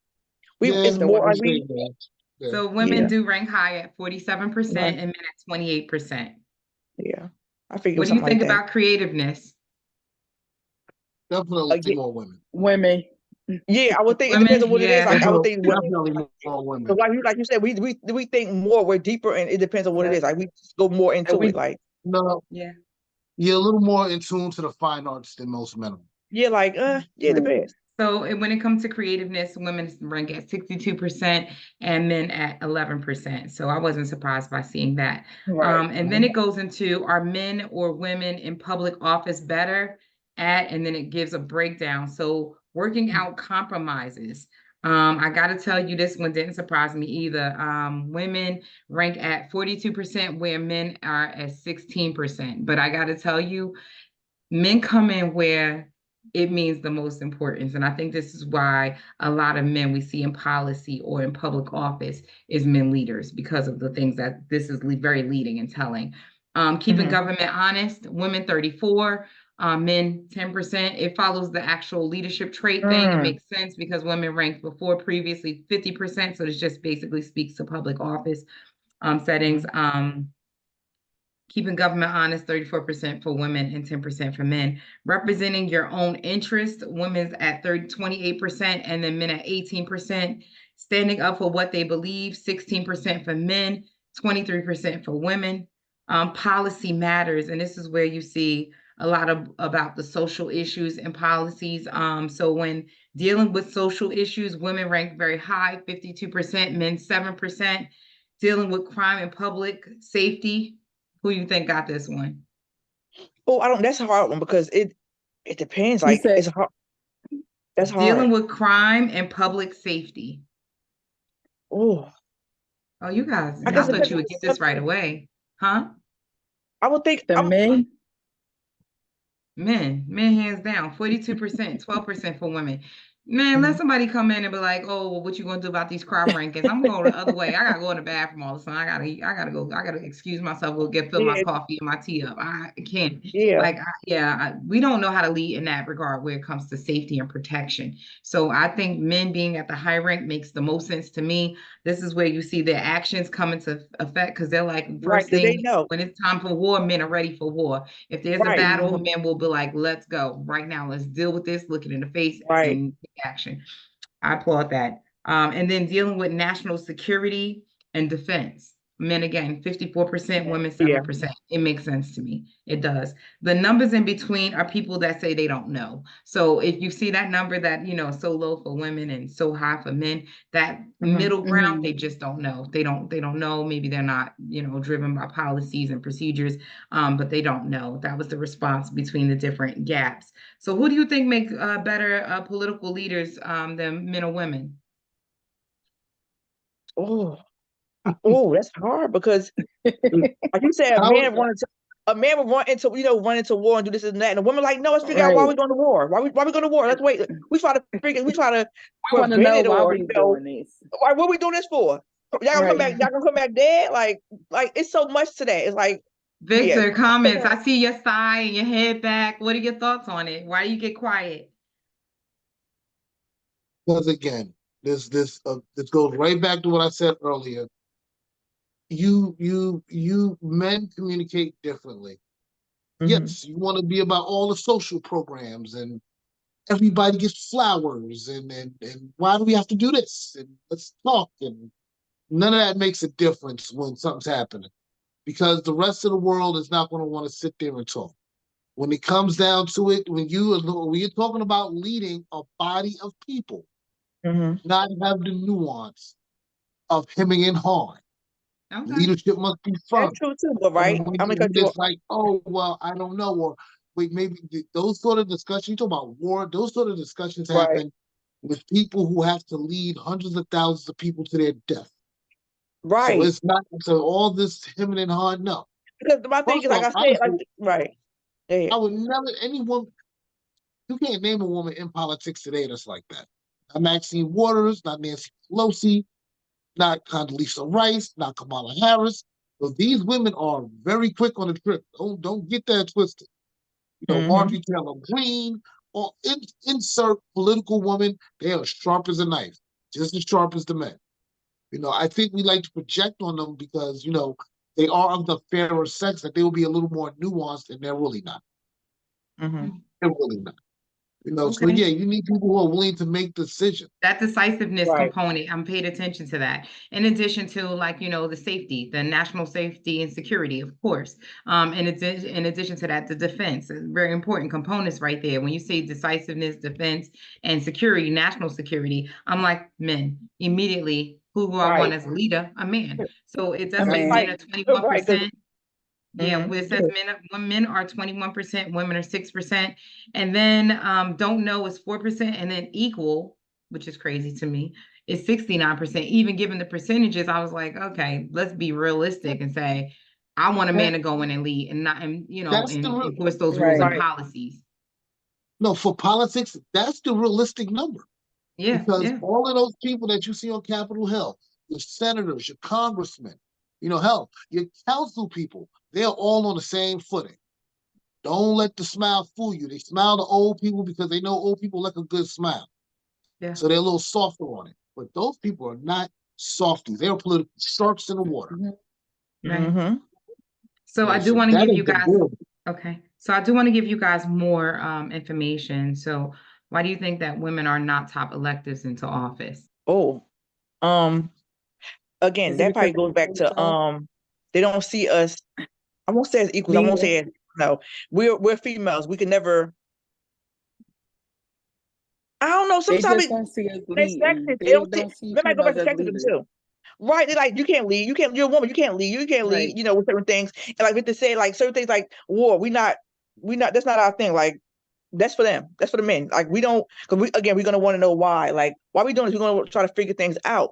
we Yeah, it's The more I like women. see we that. Yeah. So women yeah do rank high at 47% right. and men at 28%. Yeah. I figured it What was do you something like think that. about creativeness? Definitely Again, more women. Women. Yeah, I would think it depends on Women, what it is. yeah. Like I would think Definitely more women. like you said, we think more, we're deeper, and it depends on what it is. Like we just go more into it. Like No, Yeah. you're a little more in tune to the fine arts than most men. yeah, like yeah, it depends. So when it comes to creativeness, women rank at 62% and men at 11%. So I wasn't surprised by seeing that. Right. And then it goes into, are men or women in public office better at, and then it gives a breakdown. So working out compromises. I got to tell you, this one didn't surprise me either. Women rank at 42%, where men are at 16%. But I got to tell you, men come in where it means the most importance. And I think this is why a lot of men we see in policy or in public office is men leaders, because of the things that this is very leading and telling. Keeping government honest, women 34, men 10%. It follows the actual leadership trait thing. It makes sense because women ranked before previously 50%. So this just basically speaks to public office settings. Keeping government honest, 34% for women and 10% for men. Representing your own interest, women's at 28%, and then men at 18%. Standing up for what they believe, 16% for men, 23% for women. Policy matters, and this is where you see a lot about the social issues and policies. So when dealing with social issues, women rank very high, 52%, men 7%. Dealing with crime and public safety, who you think got this one? Oh, I don't. That's a hard one because it depends. You Like said it's hard. That's Dealing hard. with crime and public safety. Oh, Oh, you guys, I I guess it thought you would depends. get this right away. Huh? I would think the men. Men hands down, 42%, 12% for women. Man, let somebody come in and be like, "Oh, well, what you gonna do about these crime rankings?" I'm going the other way. I gotta go in the bathroom all the time. I gotta excuse myself, go fill my Yeah, coffee and my tea up. I can't. yeah, Like, we don't know how to lead in that regard when it comes to safety and protection. So I think men being at the high rank makes the most sense to me. This is where you see their actions come into effect, because they're like, right. first Because they thing, know. when it's time for war, men are ready for war. If there's a Right, battle, men will be like, let's go right now. Let's deal with this, look it in the face, right, and take action. I applaud that. And then dealing with national security and defense. Men again, 54%, women yeah, 7%. It makes sense to me. It does. The numbers in between are people that say they don't know. So if you see that number that, so low for women and so high for men, that middle ground, they just don't know. They don't know. Maybe they're not, driven by policies and procedures, but they don't know. That was the response between the different gaps. So who do you think make better political leaders than men or women? Oh, that's hard because, like you said, How a man would run into war and do this and that, and a woman like, no, let's figure out why Right. we going to war. Why we going to war? Let's wait. We try to We want to prevent know it, why or we doing this. why what we doing this for? Y'all gonna come Right. back? Y'all gonna come back dead? Like it's so much to that. It's like, yeah, Victor, comments. I see your sigh and your head back. What are your thoughts on it? Why do you get quiet? because again, this goes right back to what I said earlier. You men communicate differently. Yes, you want to be about all the social programs and everybody gets flowers and why do we have to do this? And let's talk. And none of that makes a difference when something's happening because the rest of the world is not going to want to sit there and talk. When it comes down to it, when you're talking about leading a body of people, not have the nuance of hemming and hawing. Okay. Leadership must be that's firm. true too. But right, And when I'm gonna cut you off. it's like, oh well, I don't know, or wait, maybe those sort of discussions. You talk about war; those sort of discussions Right, happen with people who have to lead hundreds of thousands of people to their death. So right. it's not so all this hemming and hawing. No. Because my thing First is, like off, I said, like right. Yeah. I would never anyone. You can't name a woman in politics today that's like that. Not Maxine Waters, not Nancy Pelosi, not Condoleezza Rice, not Kamala Harris. So these women are very quick on the trip. Don't get that twisted. Marjorie Taylor Greene, or insert political woman, they are sharp as a knife, just as sharp as the men. I think we like to project on them because, they are of the fairer sex, that they will be a little more nuanced, and they're really not. They're really not. You know, so Okay. yeah, you need people who are willing to make decisions. That decisiveness Right. component, I'm paid attention to that. In addition to, like, the safety, the national safety and security, of course. In addition to that, the defense, very important components right there. When you say decisiveness, defense, and security, national security, I'm like, men. Immediately, who do I want Right. as a leader? A man. So it does And say that's men like are 21%. right, 'cause Yeah, mhm. where it says men are 21%, women are 6%, and then don't know is 4%, and then equal, which is crazy to me, is 69%. Even given the percentages, I was like, okay, let's be realistic and say, I want a man That, to go in and lead and not, and that's the and real, enforce those rules and Right. Right. policies. no, for politics, that's the realistic number. Yeah, Because yeah. all of those people that you see on Capitol Hill, your senators, your congressmen, hell, your council people, they're all on the same footing. Don't let the smile fool you. They smile to old people because they know old people like a good smile. Yeah. So they're a little softer on it. But those people are not softies. They're political sharks in the water. Right. Mhm. So I Yeah, do so want to that give is you the guys, goal. okay. So I do want to give you guys more information. So why do you think that women are not top electives into office? Oh, um, again, Is it that because probably goes back they to don't they don't see us. I won't say as equals. I won't lead? say as no. We're females. We can never. I don't know. They Sometimes just don't see us they leading. sexist. They They don't see. don't see They might go back females to as sexism leaders. too. Right? They're like, you can't lead. You can't. You're a woman. You can't lead. You can't lead. Right. You know, with certain things. And like with to say like certain things like war. We not. That's not our thing. Like that's for them. That's for the men. Like we don't. Because we're gonna want to know why. Like why we doing this? We're gonna try to figure things out.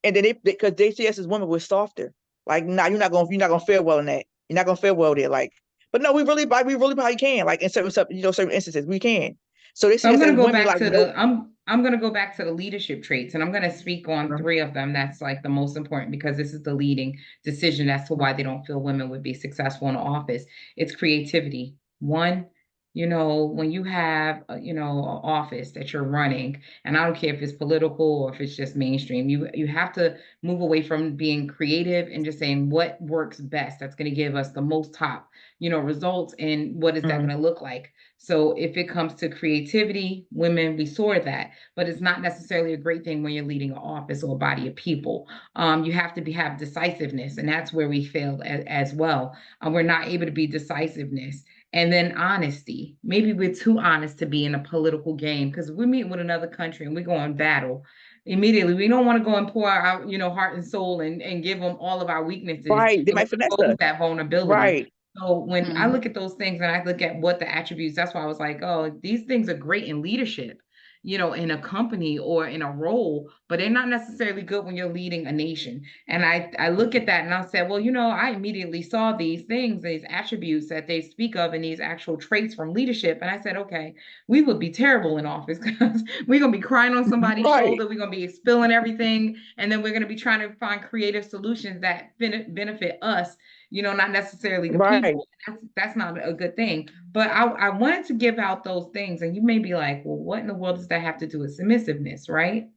And then because they see us as women, we're softer. Like, nah, you're not gonna fare well in that. You're not gonna fare well there. Like, but no, we really probably can. Like in certain instances, we can. So they So see I'm us going as to go women, back like to no. I'm going to go back to the leadership traits, and I'm going to speak on three of them. That's like the most important because this is the leading decision as to why they don't feel women would be successful in office. It's creativity. One, when you have an office that you're running, and I don't care if it's political or if it's just mainstream, you have to move away from being creative and just saying what works best. That's going to give us the most top, results, and what is that Mhm. going to look like? So if it comes to creativity, women, we soar that, but it's not necessarily a great thing when you're leading an office or a body of people. You have to have decisiveness, and that's where we failed as well. We're not able to be decisiveness. And then honesty. Maybe we're too honest to be in a political game because we're meeting with another country and we go on battle. Immediately, we don't want to go and pour our, heart and soul and give them all of our weaknesses Right. They and might finesse expose us. that vulnerability. Right. So when I Mhm. look at those things and I look at what the attributes, that's why I was like, oh, these things are great in leadership, in a company or in a role, but they're not necessarily good when you're leading a nation. And I look at that and I said, well, I immediately saw these things, these attributes that they speak of and these actual traits from leadership. And I said, okay, we would be terrible in office because we're going to be crying on somebody's Right. shoulder. We're going to be spilling everything. And then we're going to be trying to find creative solutions that benefit us, not necessarily the Right. people. That's not a good thing. But I wanted to give out those things. And you may be like, well, what in the world does that have to do with submissiveness, right?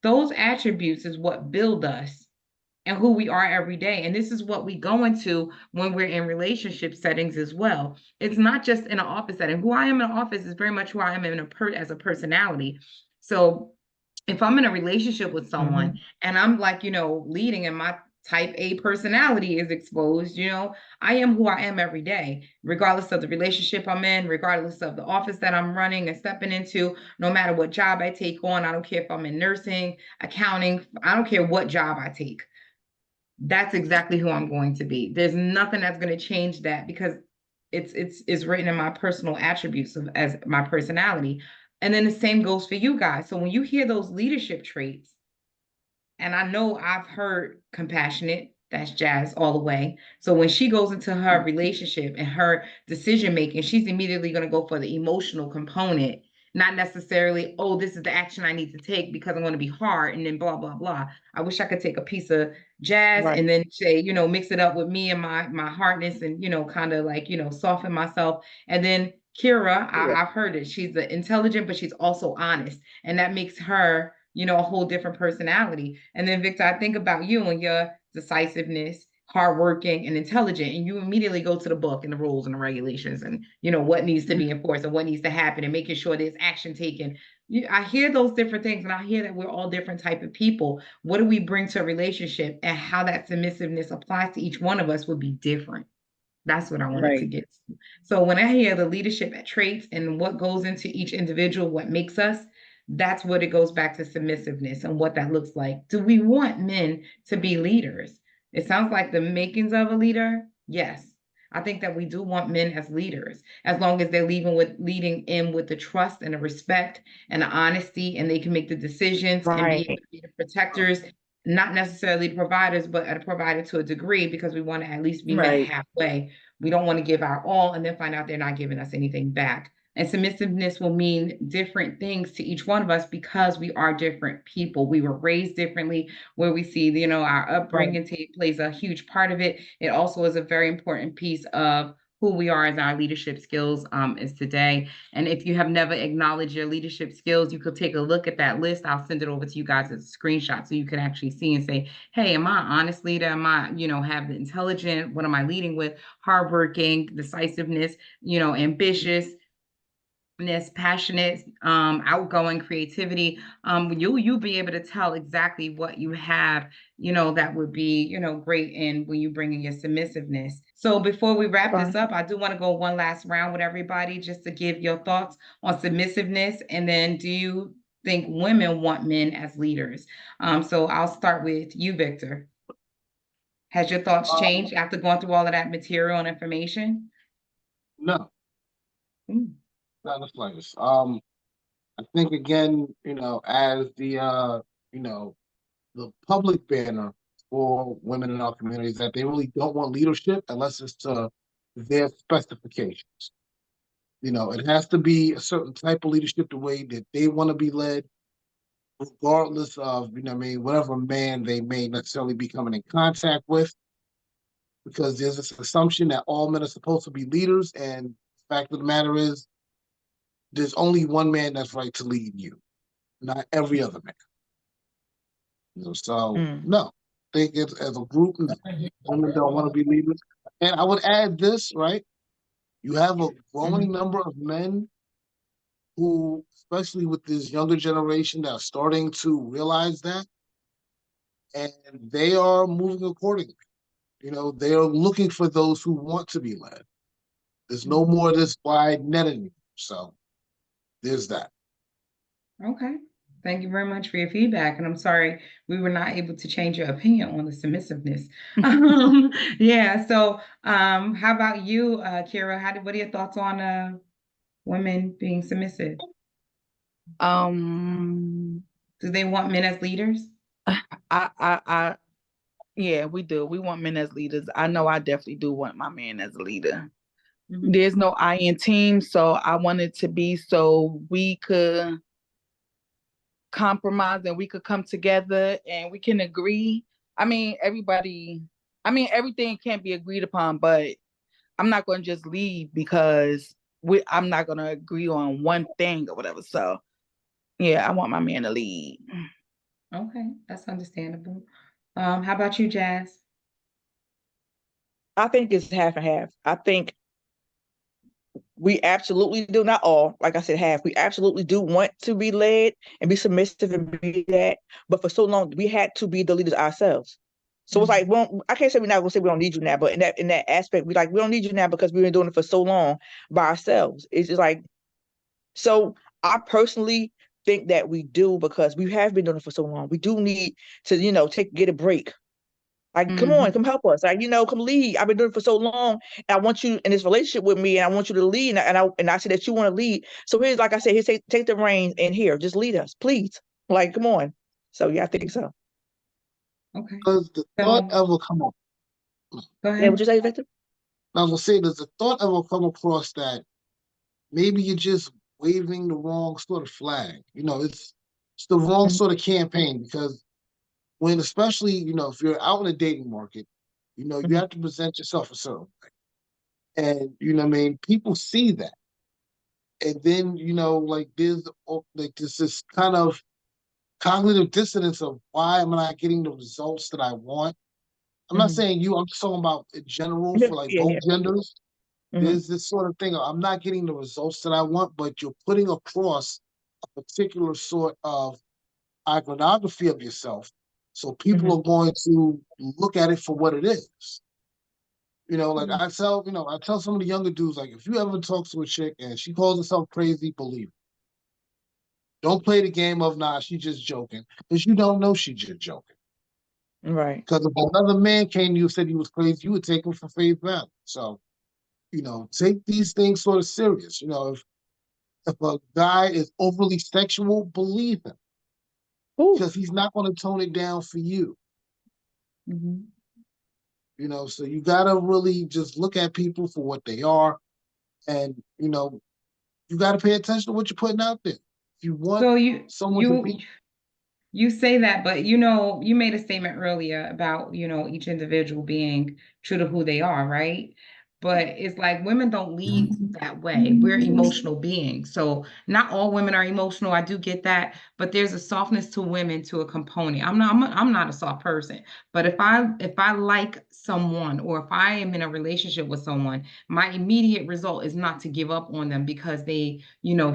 Those attributes is what build us and who we are every day. And this is what we go into when we're in relationship settings as well. It's not just in an office setting. Who I am in an office is very much who I am as a personality. So if I'm in a relationship with someone Mhm. and I'm like, leading and my type A personality is exposed, I am who I am every day, regardless of the relationship I'm in, regardless of the office that I'm running and stepping into, no matter what job I take on. I don't care if I'm in nursing, accounting, I don't care what job I take. That's exactly who I'm going to be. There's nothing that's going to change that because it's written in my personal attributes as my personality. And then the same goes for you guys. So when you hear those leadership traits, and I know I've heard compassionate, that's Jazz all the way. So when she goes into her relationship and her decision making, she's immediately going to go for the emotional component, not necessarily, oh, this is the action I need to take because I'm going to be hard and then blah, blah, blah. I wish I could take a piece of Jazz Right. and then say, mix it up with me and my hardness and, kind of like, soften myself. And then Kira, Yeah. I've heard it. She's intelligent, but she's also honest. And that makes her, a whole different personality. And then Victor, I think about you and your decisiveness hardworking, and intelligent, and you immediately go to the book and the rules and the regulations and what needs to be enforced and what needs to happen and making sure there's action taken. I hear those different things, and I hear that we're all different type of people. What do we bring to a relationship, and how that submissiveness applies to each one of us would be different. That's what I wanted to Right. get to. So when I hear the leadership traits and what goes into each individual, what makes us, that's what it goes back to submissiveness and what that looks like. Do we want men to be leaders? It sounds like the makings of a leader. Yes. I think that we do want men as leaders, as long as they're leading in with the trust and the respect and the honesty, and they can make the decisions and be able Right. to be the protectors, not necessarily the providers, but a provider to a degree, because we want to at least be met Right. halfway. We don't want to give our all and then find out they're not giving us anything back. And submissiveness will mean different things to each one of us because we are different people. We were raised differently, where we see, our Right. upbringing plays a huge part of it. It also is a very important piece of who we are as our leadership skills is today. And if you have never acknowledged your leadership skills, you could take a look at that list. I'll send it over to you guys as a screenshot so you can actually see and say, hey, am I an honest leader? Am I, have the intelligent? What am I leading with? Hardworking, decisiveness, ambitious, passionate, outgoing, creativity. You'll be able to tell exactly what you have, that would be, great in when you bring in your submissiveness. So before we wrap this up, I do want to go one last round with everybody just to give your thoughts on submissiveness. And then, do you think women want men as leaders? So I'll start with you, Victor. Has your thoughts changed after going through all of that material and information? No, Mm. not the slightest. I think again, as the public banner for women in our communities, that they really don't want leadership unless it's to their specifications. It has to be a certain type of leadership, the way that they want to be led, regardless of, whatever man they may necessarily be coming in contact with, because there's this assumption that all men are supposed to be leaders, and the fact of the matter is, there's only one man that's right to lead you, not every other man. So no, I think it's as a group, no, women don't want to be leaders. And I would add this, right? You have a growing number of men who, especially with this younger generation, that are starting to realize that, and they are moving accordingly. They are looking for those who want to be led. There's no more of this wide net anymore. So there's that. Okay. Thank you very much for your feedback. And I'm sorry we were not able to change your opinion on the submissiveness. Yeah. So how about you, Kira? What are your thoughts on women being submissive? Do they want men as leaders? Yeah, we do. We want men as leaders. I know I definitely do want my man as a leader. There's no I in team, so I want it to be so we could compromise and we could come together and we can agree. Everything can't be agreed upon, but I'm not going to just leave because I'm not going to agree on one thing or whatever. So yeah, I want my man to lead. Okay, that's understandable. How about you, Jazz? I think it's half and half. I think we absolutely do, not all, like I said, half. We absolutely do want to be led and be submissive and be that. But for so long, we had to be the leaders ourselves. So it's like, well, I can't say we're not gonna say we don't need you now, but in that aspect, we don't need you now because we've been doing it for so long by ourselves. It's just like, so I personally think that we do, because we have been doing it for so long. We do need to, get a break. Like, come on, come help us. Like, come lead. I've been doing it for so long, and I want you in this relationship with me, and I want you to lead. And I see that you want to lead. So here's, like I said, here's take the reins, and here, just lead us, please. Like, come on. So yeah, I think so. Okay. Does the thought ever come up? Go Yeah, ahead. would you say, Victor? I was gonna say, does the thought ever come across that maybe you're just waving the wrong sort of flag? It's the wrong sort of campaign, because when, especially, if you're out in the dating market, you have to present yourself a certain way. And people see that. And then, like there's like this kind of cognitive dissonance of, why am I not getting the results that I want? I'm not saying you, I'm just talking about in general for like both genders. There's this sort of thing. I'm not getting the results that I want, but you're putting across a particular sort of iconography of yourself. So people are going to look at it for what it is. Like I tell some of the younger dudes, like, if you ever talk to a chick and she calls herself crazy, believe it. Don't play the game of, nah, she's just joking, because you don't know she's just joking. Right. Because if another man came to you and said he was crazy, you would take him for face value. So, take these things sort of serious. If a guy is overly sexual, believe him. Because he's not going to tone it down for you. So you got to really just look at people for what they are. And, you got to pay attention to what you're putting out there. If you want someone to be. You say that, but you made a statement earlier about, each individual being true to who they are, right? But it's like women don't lead that way. We're emotional beings. So not all women are emotional. I do get that, but there's a softness to women to a component. I'm not a soft person, but if I like someone, or if I am in a relationship with someone, my immediate result is not to give up on them because they,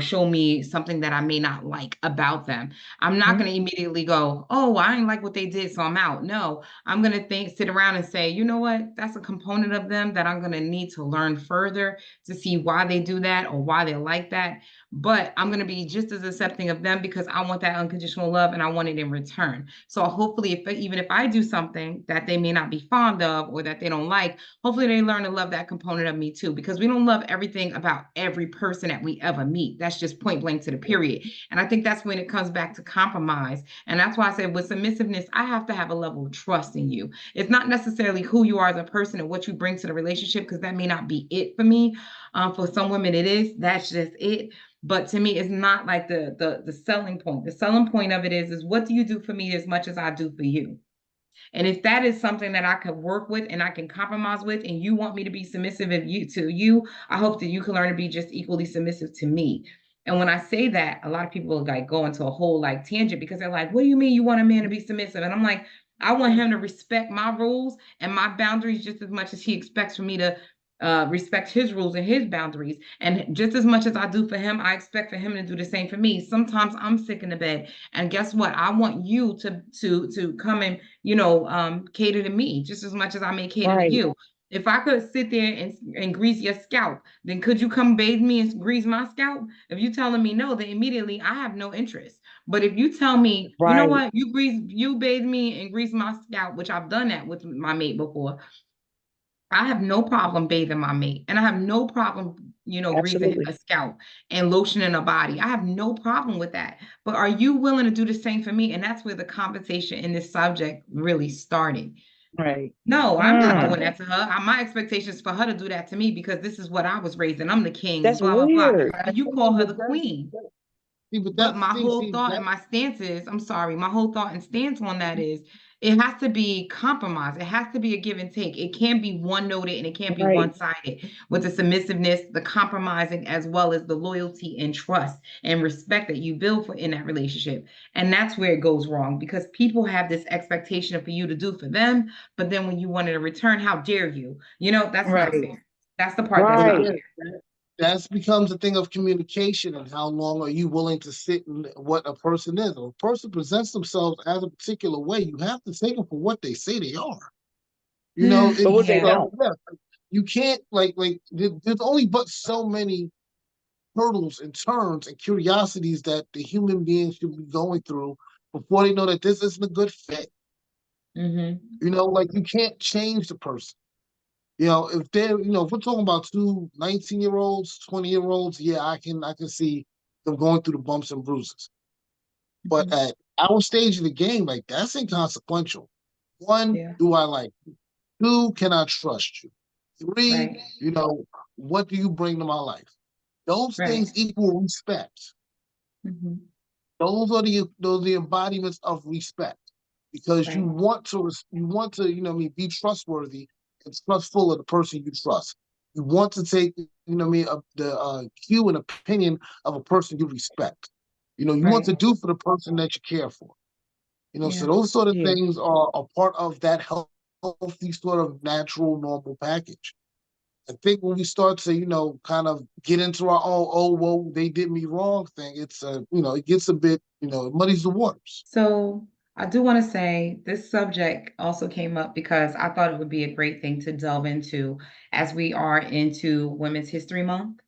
show me something that I may not like about them. I'm not going to immediately go, oh, I ain't like what they did, so I'm out. No, I'm going to sit around and say, you know what? That's a component of them that I'm going to need to learn further to see why they do that or why they like that. But I'm going to be just as accepting of them because I want that unconditional love and I want it in return. So hopefully, even if I do something that they may not be fond of or that they don't like, hopefully they learn to love that component of me too, because we don't love everything about every person that we ever meet. That's just point blank to the period. And I think that's when it comes back to compromise. And that's why I said with submissiveness, I have to have a level of trust in you. It's not necessarily who you are as a person and what you bring to the relationship, because that may not be it for me. For some women, it is. That's just it. But to me, it's not like the selling point. The selling point of it is what do you do for me as much as I do for you? And if that is something that I could work with and I can compromise with, and you want me to be submissive to you, I hope that you can learn to be just equally submissive to me. And when I say that, a lot of people like go into a whole like tangent because they're like, what do you mean you want a man to be submissive? And I'm like, I want him to respect my rules and my boundaries just as much as he expects for me to respect his rules and his boundaries. And just as much as I do for him, I expect for him to do the same for me. Sometimes I'm sick in the bed. And guess what? I want you to come and, cater to me just as much as I may cater to you. If I could sit there and grease your scalp, then could you come bathe me and grease my scalp? If you telling me no, then immediately I have no interest. But if you tell me, you know what, you bathe me and grease my scalp, which I've done that with my mate before, I have no problem bathing my mate, and I have no problem, greasing a scalp and lotioning a body. I have no problem with that. But are you willing to do the same for me? And that's where the conversation in this subject really started. Right. No, I'm not doing that to her. My expectation is for her to do that to me because this is what I was raised and I'm the king. That's blah, weird. blah, blah. You call her the queen. But my whole thought and my stance is, my whole thought and stance on that is, it has to be compromise. It has to be a give and take. It can't be one-noted and it can't be one-sided with the submissiveness, the compromising, as well as the loyalty and trust and respect that you build in that relationship. And that's where it goes wrong, because people have this expectation for you to do for them, but then when you wanted to return, how dare you? That's not fair. That's the part that's not fair. That becomes a thing of communication, and how long are you willing to sit in what a person is. If a person presents themselves as a particular way, you have to take them for what they say they are. But what they don't. You can't there's only but so many hurdles and turns and curiosities that the human being should be going through before they know that this isn't a good fit. You can't change the person. If they're, if we're talking about two 19-year-olds, 20-year-olds, yeah, I can see them going through the bumps and bruises. But at our stage of the game, that's inconsequential. One, do I like you? Two, can I trust you? Three, what do you bring to my life? Those things equal respect. Those are the embodiments of respect, because you want to be trustworthy and trustful of the person you trust. You want to take, the cue and opinion of a person you respect. You want to do for the person that you care for. So those sort of things are a part of that health healthy sort of natural, normal package. I think when we start to, kind of get into our own, oh, well, they did me wrong thing, it's it gets a bit, it muddies the waters. So I do want to say this subject also came up because I thought it would be a great thing to delve into as we are into Women's History Month,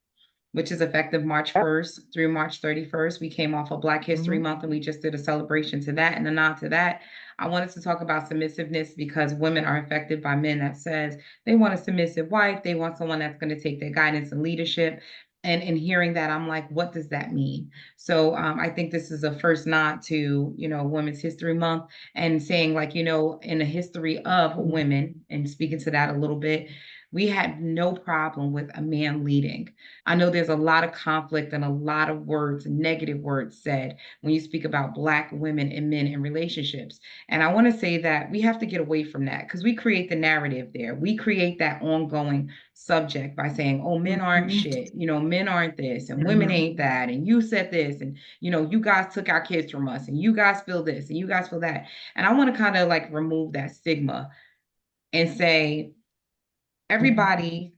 which is effective March 1st through March 31st. We came off of Black History Month and we just did a celebration to that and a nod to that. I wanted to talk about submissiveness because women are affected by men that says they want a submissive wife. They want someone that's going to take their guidance and leadership. And in hearing that, I'm like, what does that mean? So I think this is a first nod to, Women's History Month and saying like, in the history of women and speaking to that a little bit, we had no problem with a man leading. I know there's a lot of conflict and a lot of words, negative words said when you speak about Black women and men in relationships. And I want to say that we have to get away from that because we create the narrative there. We create that ongoing subject by saying, oh, men aren't shit, men aren't this and women ain't that. And you said this and, you guys took our kids from us and you guys feel this and you guys feel that. And I want to kind of like remove that stigma and say, everybody,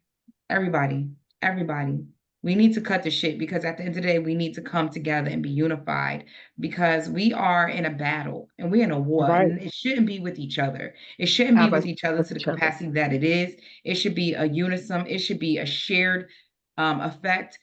everybody, everybody, we need to cut the shit because at the end of the day, we need to come together and be unified because we are in a battle and we're in a war. Right. And it shouldn't be with each other. It shouldn't be with each other to the capacity that it is. It should be a unison. It should be a shared effect